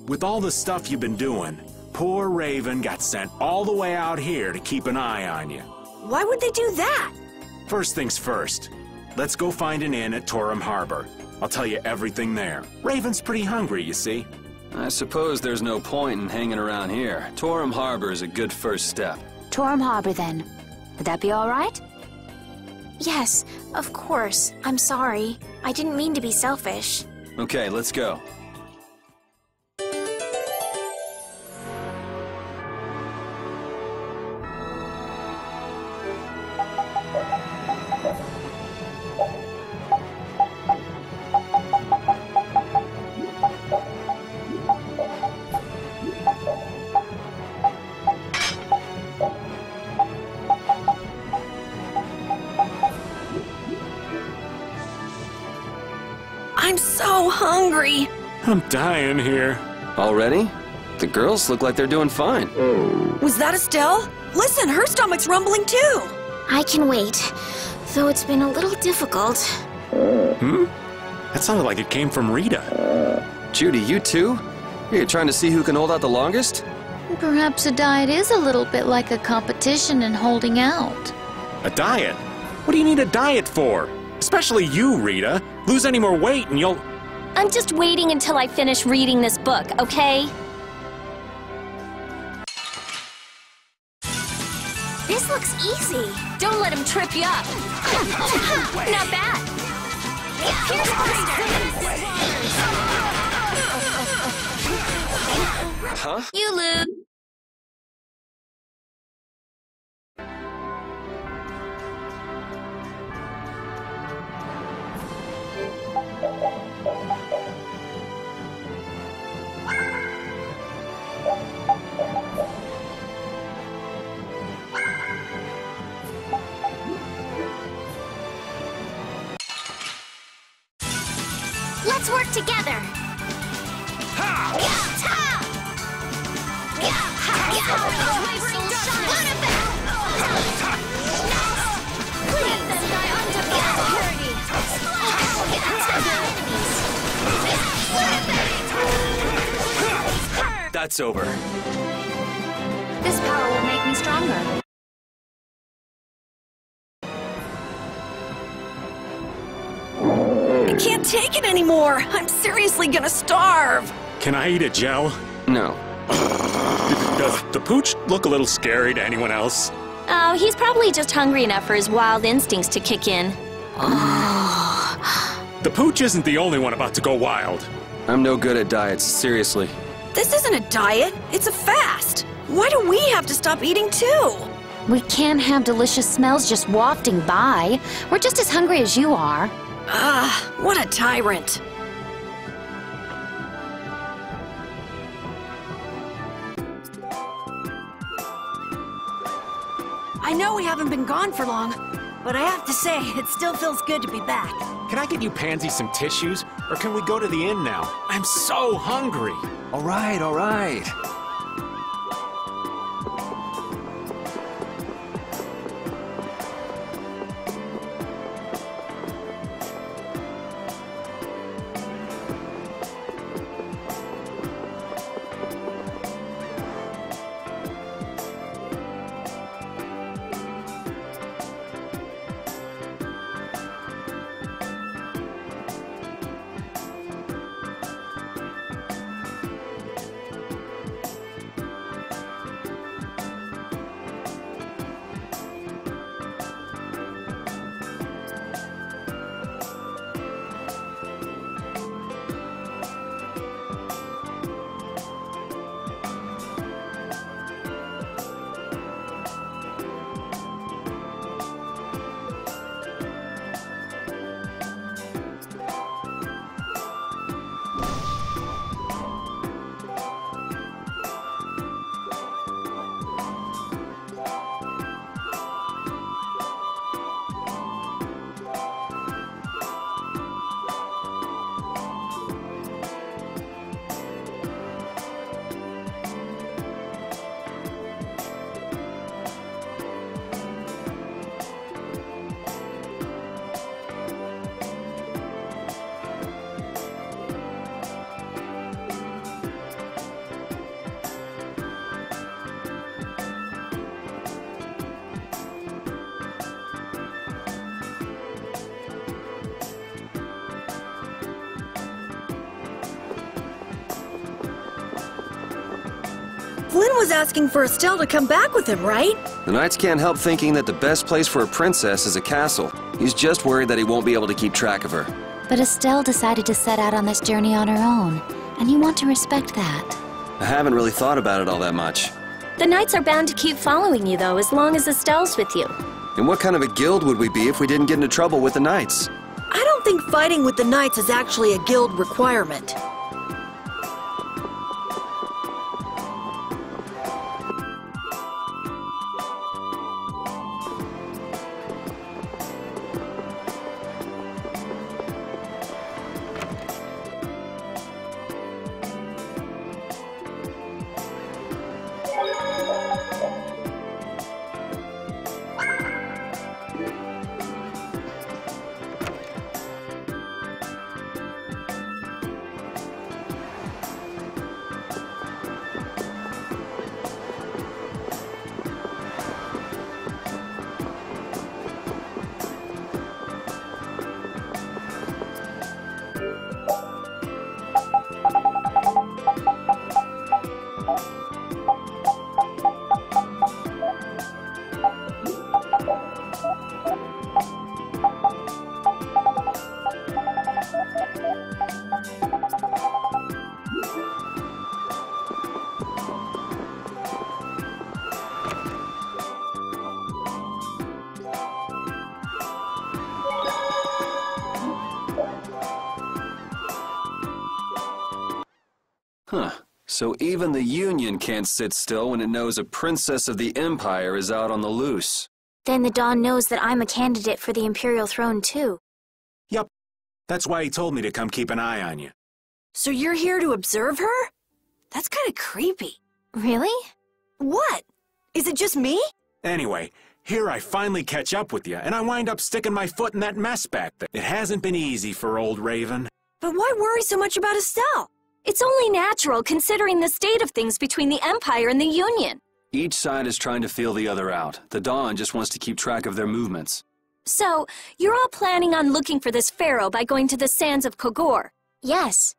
Speaker 17: With all the stuff you've been doing, poor Raven got sent all the way out here to keep an eye on you.
Speaker 1: Why would they do that?
Speaker 17: First things first, let's go find an inn at Torum Harbor. I'll tell you everything there. Raven's pretty hungry, you see.
Speaker 2: I suppose there's no point in hanging around here. Torum Harbor is a good first step.
Speaker 9: Torum Harbor, then. Would that be all right?
Speaker 3: Yes, of course. I'm sorry. I didn't mean to be selfish.
Speaker 2: Okay, let's go.
Speaker 1: I'm so hungry.
Speaker 17: I'm dying here.
Speaker 7: Already? The girls look like they're doing fine.
Speaker 1: Was that Estelle? Listen, her stomach's rumbling too.
Speaker 3: I can wait, though it's been a little difficult.
Speaker 17: Hmm? That sounded like it came from Rita.
Speaker 7: Judy, you too? You're trying to see who can hold out the longest?
Speaker 9: Perhaps a diet is a little bit like a competition in holding out.
Speaker 17: A diet? What do you need a diet for? Especially you, Rita. Lose any more weight and you'll...
Speaker 15: I'm just waiting until I finish reading this book, okay?
Speaker 3: This looks easy.
Speaker 15: Don't let him trip you up. Not bad.
Speaker 7: Huh?
Speaker 3: You lose. Let's work together.
Speaker 2: That's over.
Speaker 5: This power will make me stronger.
Speaker 1: I can't take it anymore. I'm seriously gonna starve.
Speaker 17: Can I eat a gel?
Speaker 7: No.
Speaker 17: Does the pooch look a little scary to anyone else?
Speaker 15: Oh, he's probably just hungry enough for his wild instincts to kick in.
Speaker 17: The pooch isn't the only one about to go wild.
Speaker 7: I'm no good at diets, seriously.
Speaker 1: This isn't a diet, it's a fast. Why do we have to stop eating too?
Speaker 9: We can't have delicious smells just wafting by. We're just as hungry as you are.
Speaker 1: Ah, what a tyrant. I know we haven't been gone for long, but I have to say, it still feels good to be back.
Speaker 17: Can I get you Pansy some tissues? Or can we go to the inn now? I'm so hungry.
Speaker 4: All right, all right.
Speaker 1: Flynn was asking for Estelle to come back with him, right?
Speaker 7: The Knights can't help thinking that the best place for a princess is a castle. He's just worried that he won't be able to keep track of her.
Speaker 9: But Estelle decided to set out on this journey on her own, and you want to respect that.
Speaker 7: I haven't really thought about it all that much.
Speaker 15: The Knights are bound to keep following you, though, as long as Estelle's with you.
Speaker 7: And what kind of a guild would we be if we didn't get into trouble with the Knights?
Speaker 1: I don't think fighting with the Knights is actually a guild requirement.
Speaker 2: Huh. So even the Union can't sit still when it knows a princess of the Empire is out on the loose.
Speaker 3: Then the Dawn knows that I'm a candidate for the Imperial throne, too.
Speaker 17: Yup. That's why he told me to come keep an eye on you.
Speaker 1: So you're here to observe her? That's kind of creepy.
Speaker 3: Really?
Speaker 1: What? Is it just me?
Speaker 17: Anyway, here I finally catch up with you, and I wind up sticking my foot in that mess back there. It hasn't been easy for old Raven.
Speaker 1: But why worry so much about Estelle?
Speaker 15: It's only natural, considering the state of things between the Empire and the Union.
Speaker 2: Each side is trying to feel the other out. The Dawn just wants to keep track of their movements.
Speaker 15: So, you're all planning on looking for this pharaoh by going to the sands of Kogor?
Speaker 3: Yes.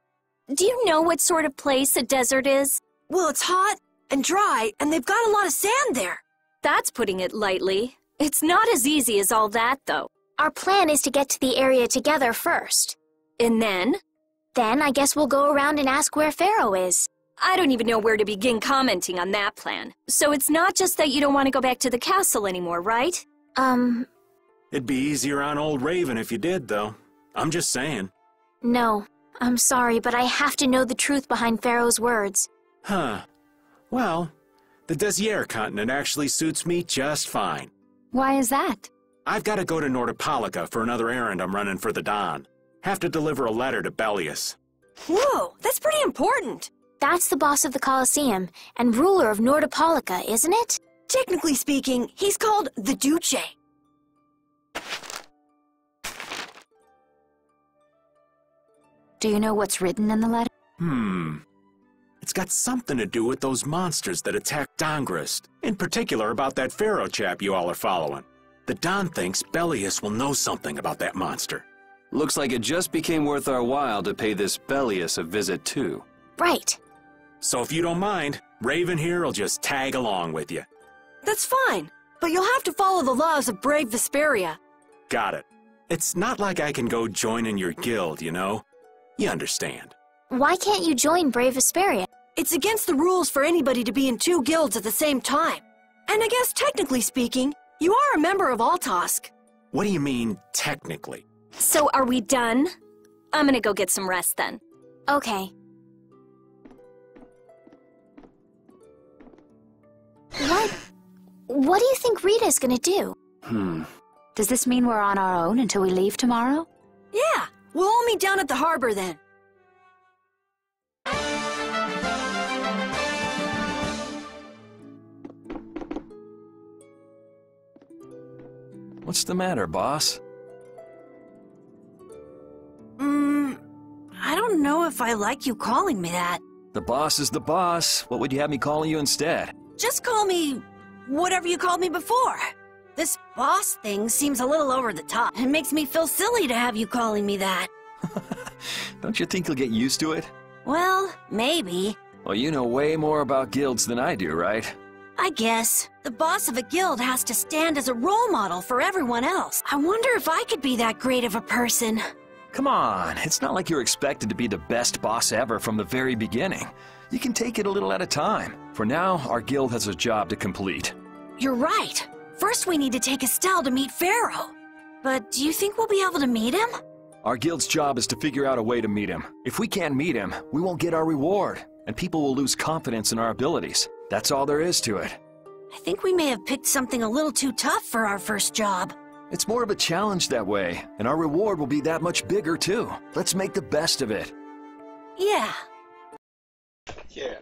Speaker 15: Do you know what sort of place a desert is?
Speaker 1: Well, it's hot and dry, and they've got a lot of sand there.
Speaker 15: That's putting it lightly. It's not as easy as all that, though.
Speaker 3: Our plan is to get to the area together first.
Speaker 15: And then?
Speaker 3: Then I guess we'll go around and ask where Pharaoh is.
Speaker 15: I don't even know where to begin commenting on that plan. So it's not just that you don't want to go back to the castle anymore, right?
Speaker 17: It'd be easier on old Raven if you did, though. I'm just saying.
Speaker 3: No, I'm sorry, but I have to know the truth behind Pharaoh's words.
Speaker 17: Huh. Well, the Desier continent actually suits me just fine.
Speaker 9: Why is that?
Speaker 17: I've got to go to Nordopolica for another errand I'm running for the Dawn. Have to deliver a letter to Bellius.
Speaker 1: Whoa, that's pretty important.
Speaker 3: That's the boss of the Colosseum and ruler of Nordopolica, isn't it?
Speaker 1: Technically speaking, he's called the Duce.
Speaker 9: Do you know what's written in the letter?
Speaker 17: It's got something to do with those monsters that attacked Dongrist. In particular about that pharaoh chap you all are following. The Dawn thinks Bellius will know something about that monster.
Speaker 2: Looks like it just became worth our while to pay this Bellius a visit too.
Speaker 3: Right.
Speaker 17: So if you don't mind, Raven here will just tag along with you.
Speaker 1: That's fine, but you'll have to follow the laws of brave Vesperia.
Speaker 17: Got it. It's not like I can go join in your guild, you know? You understand.
Speaker 3: Why can't you join Brave Vesperia?
Speaker 1: It's against the rules for anybody to be in two guilds at the same time. And I guess technically speaking, you are a member of Altosk.
Speaker 17: What do you mean, technically?
Speaker 15: So are we done? I'm gonna go get some rest then.
Speaker 3: Okay. What do you think Rita's gonna do?
Speaker 9: Does this mean we're on our own until we leave tomorrow?
Speaker 1: Yeah, we'll all meet down at the harbor then.
Speaker 11: What's the matter, boss?
Speaker 1: I don't know if I like you calling me that.
Speaker 11: The boss is the boss. What would you have me calling you instead?
Speaker 1: Just call me whatever you called me before. This boss thing seems a little over the top. It makes me feel silly to have you calling me that.
Speaker 11: Don't you think you'll get used to it?
Speaker 1: Well, maybe.
Speaker 4: Well, you know way more about guilds than I do, right?
Speaker 1: I guess. The boss of a guild has to stand as a role model for everyone else. I wonder if I could be that great of a person.
Speaker 4: Come on, it's not like you're expected to be the best boss ever from the very beginning. You can take it a little at a time. For now, our guild has a job to complete.
Speaker 1: You're right. First we need to take Estelle to meet Pharaoh. But do you think we'll be able to meet him?
Speaker 4: Our guild's job is to figure out a way to meet him. If we can't meet him, we won't get our reward, and people will lose confidence in our abilities. That's all there is to it.
Speaker 1: I think we may have picked something a little too tough for our first job.
Speaker 4: It's more of a challenge that way, and our reward will be that much bigger too. Let's make the best of it.
Speaker 1: Yeah.
Speaker 14: Yeah.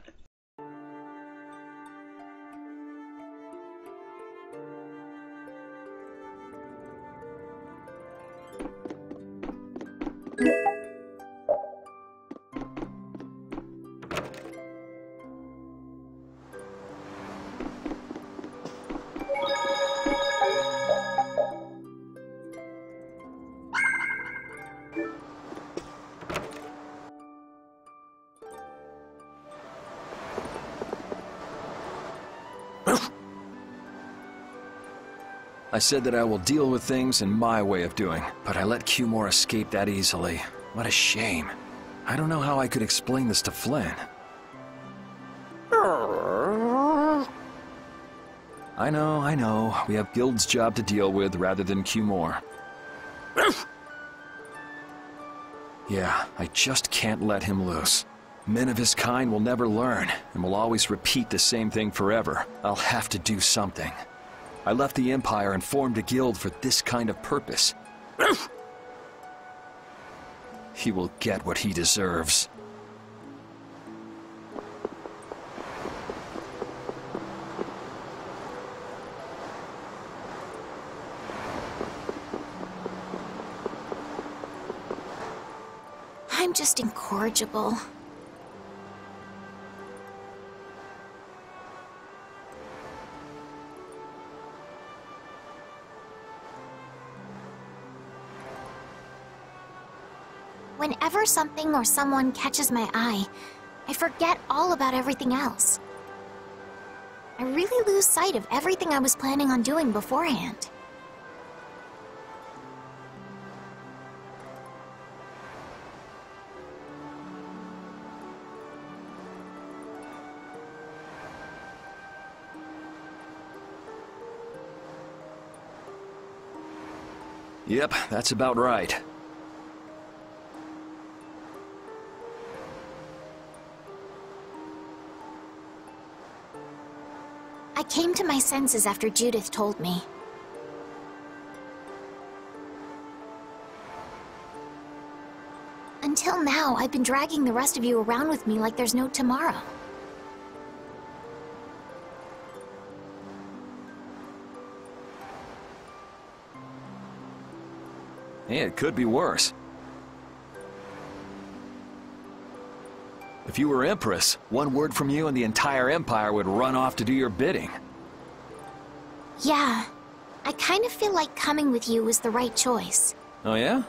Speaker 4: I said that I will deal with things in my way of doing, but I let Cumore escape that easily. What a shame. I don't know how I could explain this to Flynn. I know. We have Guild's job to deal with rather than Cumore. Yeah, I just can't let him loose. Men of his kind will never learn, and will always repeat the same thing forever. I'll have to do something. I left the Empire and formed a guild for this kind of purpose. He will get what he deserves.
Speaker 3: I'm just incorrigible. Whenever something or someone catches my eye, I forget all about everything else. I really lose sight of everything I was planning on doing beforehand.
Speaker 4: Yep, that's about right.
Speaker 3: I came to my senses after Judith told me. Until now, I've been dragging the rest of you around with me like there's no tomorrow.
Speaker 4: Hey, it could be worse. If you were Empress, one word from you and the entire Empire would run off to do your bidding.
Speaker 3: Yeah, I kind of feel like coming with you was the right choice.
Speaker 4: Oh yeah?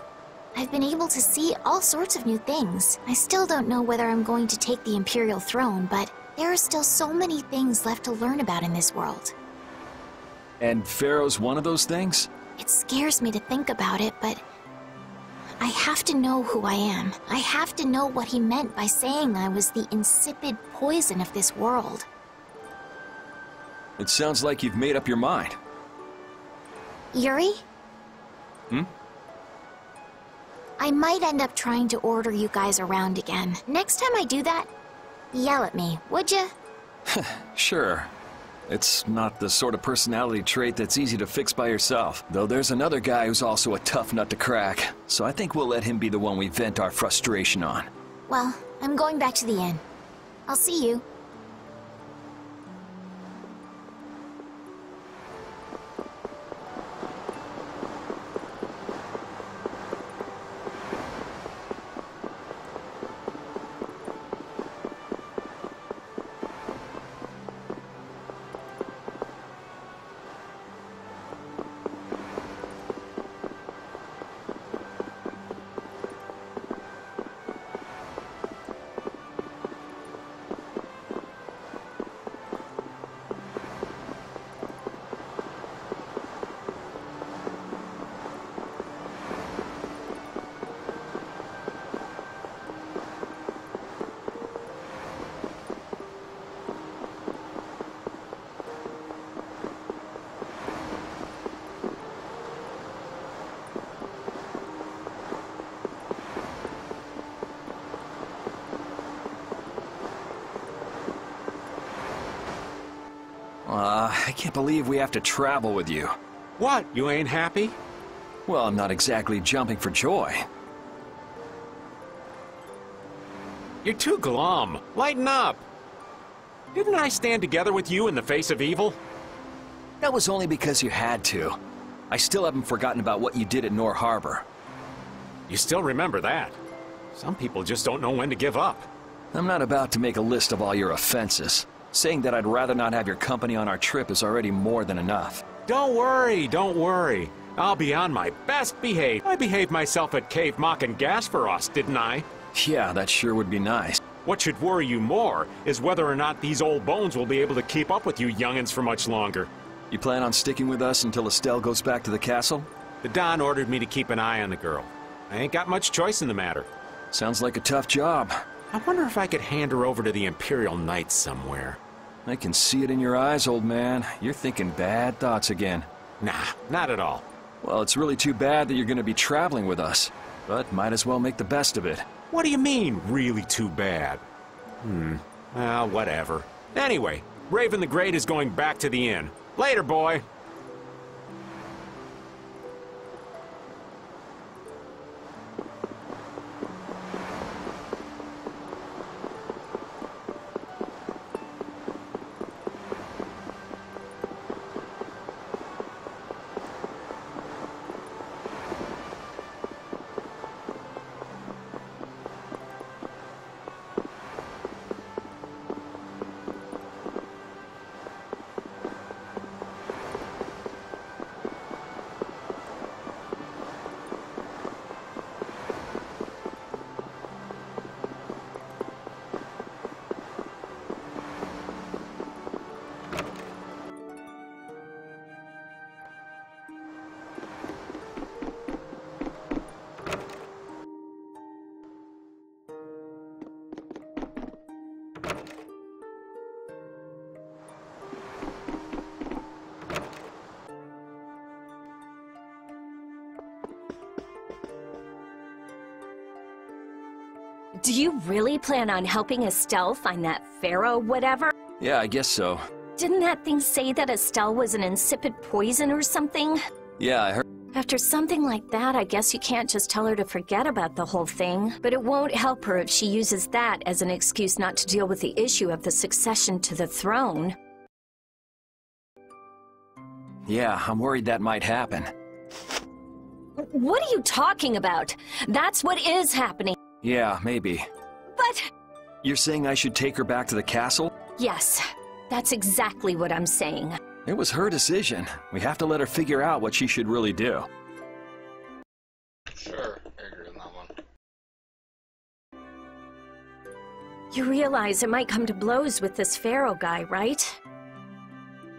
Speaker 3: I've been able to see all sorts of new things. I still don't know whether I'm going to take the Imperial throne, but there are still so many things left to learn about in this world.
Speaker 4: And Pharaoh's one of those things?
Speaker 3: It scares me to think about it, but I have to know who I am. I have to know what he meant by saying I was the insipid poison of this world.
Speaker 4: It sounds like you've made up your mind.
Speaker 3: Yuri?
Speaker 4: Hmm?
Speaker 3: I might end up trying to order you guys around again. Next time I do that, yell at me, would you?
Speaker 4: Sure. It's not the sort of personality trait that's easy to fix by yourself. Though there's another guy who's also a tough nut to crack, so I think we'll let him be the one we vent our frustration on.
Speaker 3: Well, I'm going back to the inn. I'll see you.
Speaker 4: I can't believe we have to travel with you.
Speaker 17: What, you ain't happy?
Speaker 4: Well, I'm not exactly jumping for joy.
Speaker 17: You're too glum. Lighten up. Didn't I stand together with you in the face of evil?
Speaker 4: That was only because you had to. I still haven't forgotten about what you did at Nor Harbor.
Speaker 17: You still remember that. Some people just don't know when to give up.
Speaker 4: I'm not about to make a list of all your offenses. Saying that I'd rather not have your company on our trip is already more than enough.
Speaker 17: Don't worry, don't worry. I'll be on my best behave. I behaved myself at Cave Mock and Gasperos, didn't I?
Speaker 4: Yeah, that sure would be nice.
Speaker 17: What should worry you more is whether or not these old bones will be able to keep up with you youngins for much longer.
Speaker 4: You plan on sticking with us until Estelle goes back to the castle?
Speaker 17: The Don ordered me to keep an eye on the girl. I ain't got much choice in the matter.
Speaker 4: Sounds like a tough job.
Speaker 17: I wonder if I could hand her over to the Imperial Knights somewhere.
Speaker 4: I can see it in your eyes, old man. You're thinking bad thoughts again.
Speaker 17: Nah, not at all.
Speaker 4: Well, it's really too bad that you're going to be traveling with us. But might as well make the best of it.
Speaker 17: What do you mean, really too bad? Well, whatever. Anyway, Raven the Great is going back to the inn. Later, boy.
Speaker 15: Do you really plan on helping Estelle find that pharaoh whatever?
Speaker 4: Yeah, I guess so.
Speaker 15: Didn't that thing say that Estelle was an insipid poison or something?
Speaker 4: Yeah, I heard.
Speaker 15: After something like that, I guess you can't just tell her to forget about the whole thing. But it won't help her if she uses that as an excuse not to deal with the issue of the succession to the throne.
Speaker 4: Yeah, I'm worried that might happen.
Speaker 15: What are you talking about? That's what is happening.
Speaker 4: Yeah, maybe.
Speaker 15: But...
Speaker 4: You're saying I should take her back to the castle?
Speaker 15: Yes, that's exactly what I'm saying.
Speaker 4: It was her decision. We have to let her figure out what she should really do.
Speaker 14: Sure, I agree on that one.
Speaker 15: You realize it might come to blows with this pharaoh guy, right?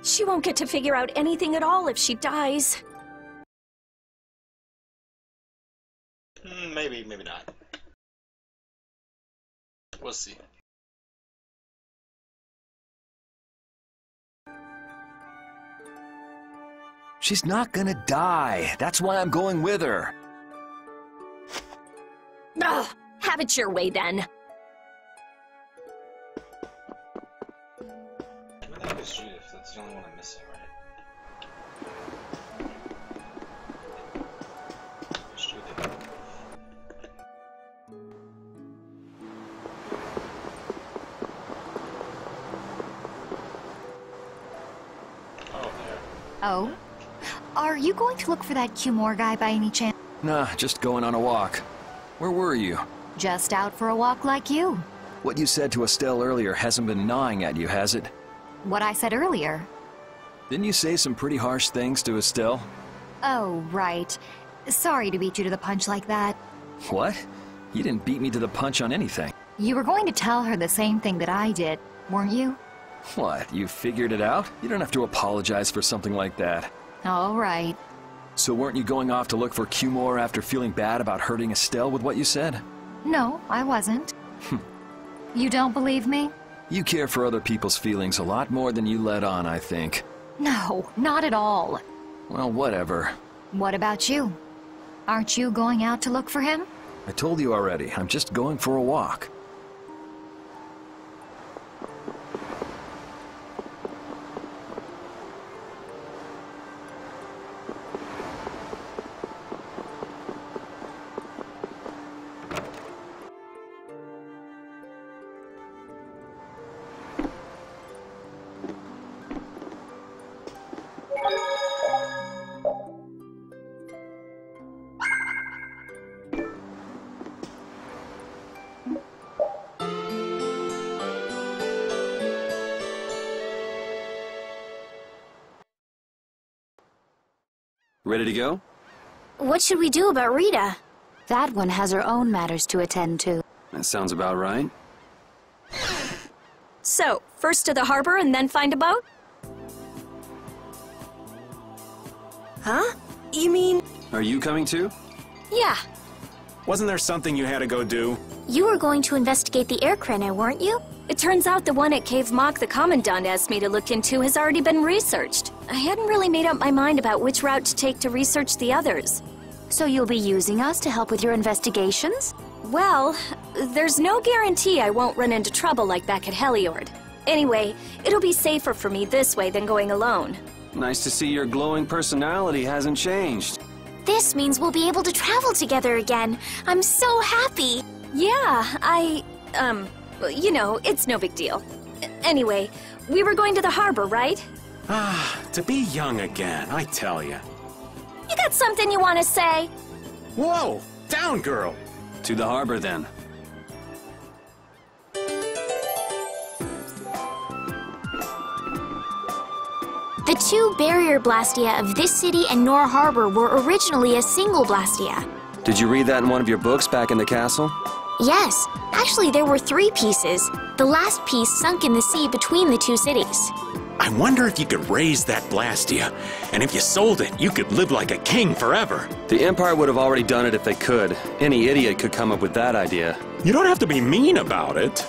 Speaker 15: She won't get to figure out anything at all if she dies.
Speaker 14: Maybe, maybe not. We'll see.
Speaker 4: She's not gonna die. That's why I'm going with her.
Speaker 15: Ugh, have it your way then.
Speaker 14: I think it's Judith. That's the only one I'm missing, right? It's Judith.
Speaker 5: Oh? Are you going to look for that Cumore guy by any chance?
Speaker 4: Nah, just going on a walk. Where were you?
Speaker 5: Just out for a walk like you.
Speaker 4: What you said to Estelle earlier hasn't been gnawing at you, has it?
Speaker 5: What I said earlier.
Speaker 4: Didn't you say some pretty harsh things to Estelle?
Speaker 5: Oh, right. Sorry to beat you to the punch like that.
Speaker 4: What? You didn't beat me to the punch on anything.
Speaker 5: You were going to tell her the same thing that I did, weren't you?
Speaker 4: What, you figured it out? You don't have to apologize for something like that.
Speaker 5: All right.
Speaker 4: So weren't you going off to look for Cumore after feeling bad about hurting Estelle with what you said?
Speaker 5: No, I wasn't. You don't believe me?
Speaker 4: You care for other people's feelings a lot more than you let on, I think.
Speaker 5: No, not at all.
Speaker 4: Well, whatever.
Speaker 5: What about you? Aren't you going out to look for him?
Speaker 4: I told you already, I'm just going for a walk.
Speaker 2: Ready to go?
Speaker 3: What should we do about Rita?
Speaker 9: That one has her own matters to attend to.
Speaker 2: That sounds about right.
Speaker 15: So, first to the harbor and then find a boat?
Speaker 1: Huh? You mean...
Speaker 2: Are you coming too?
Speaker 15: Yeah.
Speaker 17: Wasn't there something you had to go do?
Speaker 3: You were going to investigate the air crenna, weren't you?
Speaker 15: It turns out the one at Cave Mock the Commandant asked me to look into has already been researched. I hadn't really made up my mind about which route to take to research the others.
Speaker 9: So you'll be using us to help with your investigations?
Speaker 15: Well, there's no guarantee I won't run into trouble like back at Heliord. Anyway, it'll be safer for me this way than going alone.
Speaker 2: Nice to see your glowing personality hasn't changed.
Speaker 3: This means we'll be able to travel together again. I'm so happy.
Speaker 15: Yeah, you know, it's no big deal. Anyway, we were going to the harbor, right?
Speaker 17: Ah, to be young again, I tell you.
Speaker 15: You got something you want to say?
Speaker 17: Whoa! Down, girl!
Speaker 2: To the harbor, then.
Speaker 3: The two barrier blastia of this city and Nor Harbor were originally a single blastia.
Speaker 2: Did you read that in one of your books back in the castle?
Speaker 3: Yes, actually there were 3 pieces. The last piece sunk in the sea between the 2 cities.
Speaker 17: I wonder if you could raise that Blastia, and if you sold it, you could live like a king forever.
Speaker 2: The Empire would have already done it if they could. Any idiot could come up with that idea.
Speaker 17: You don't have to be mean about it.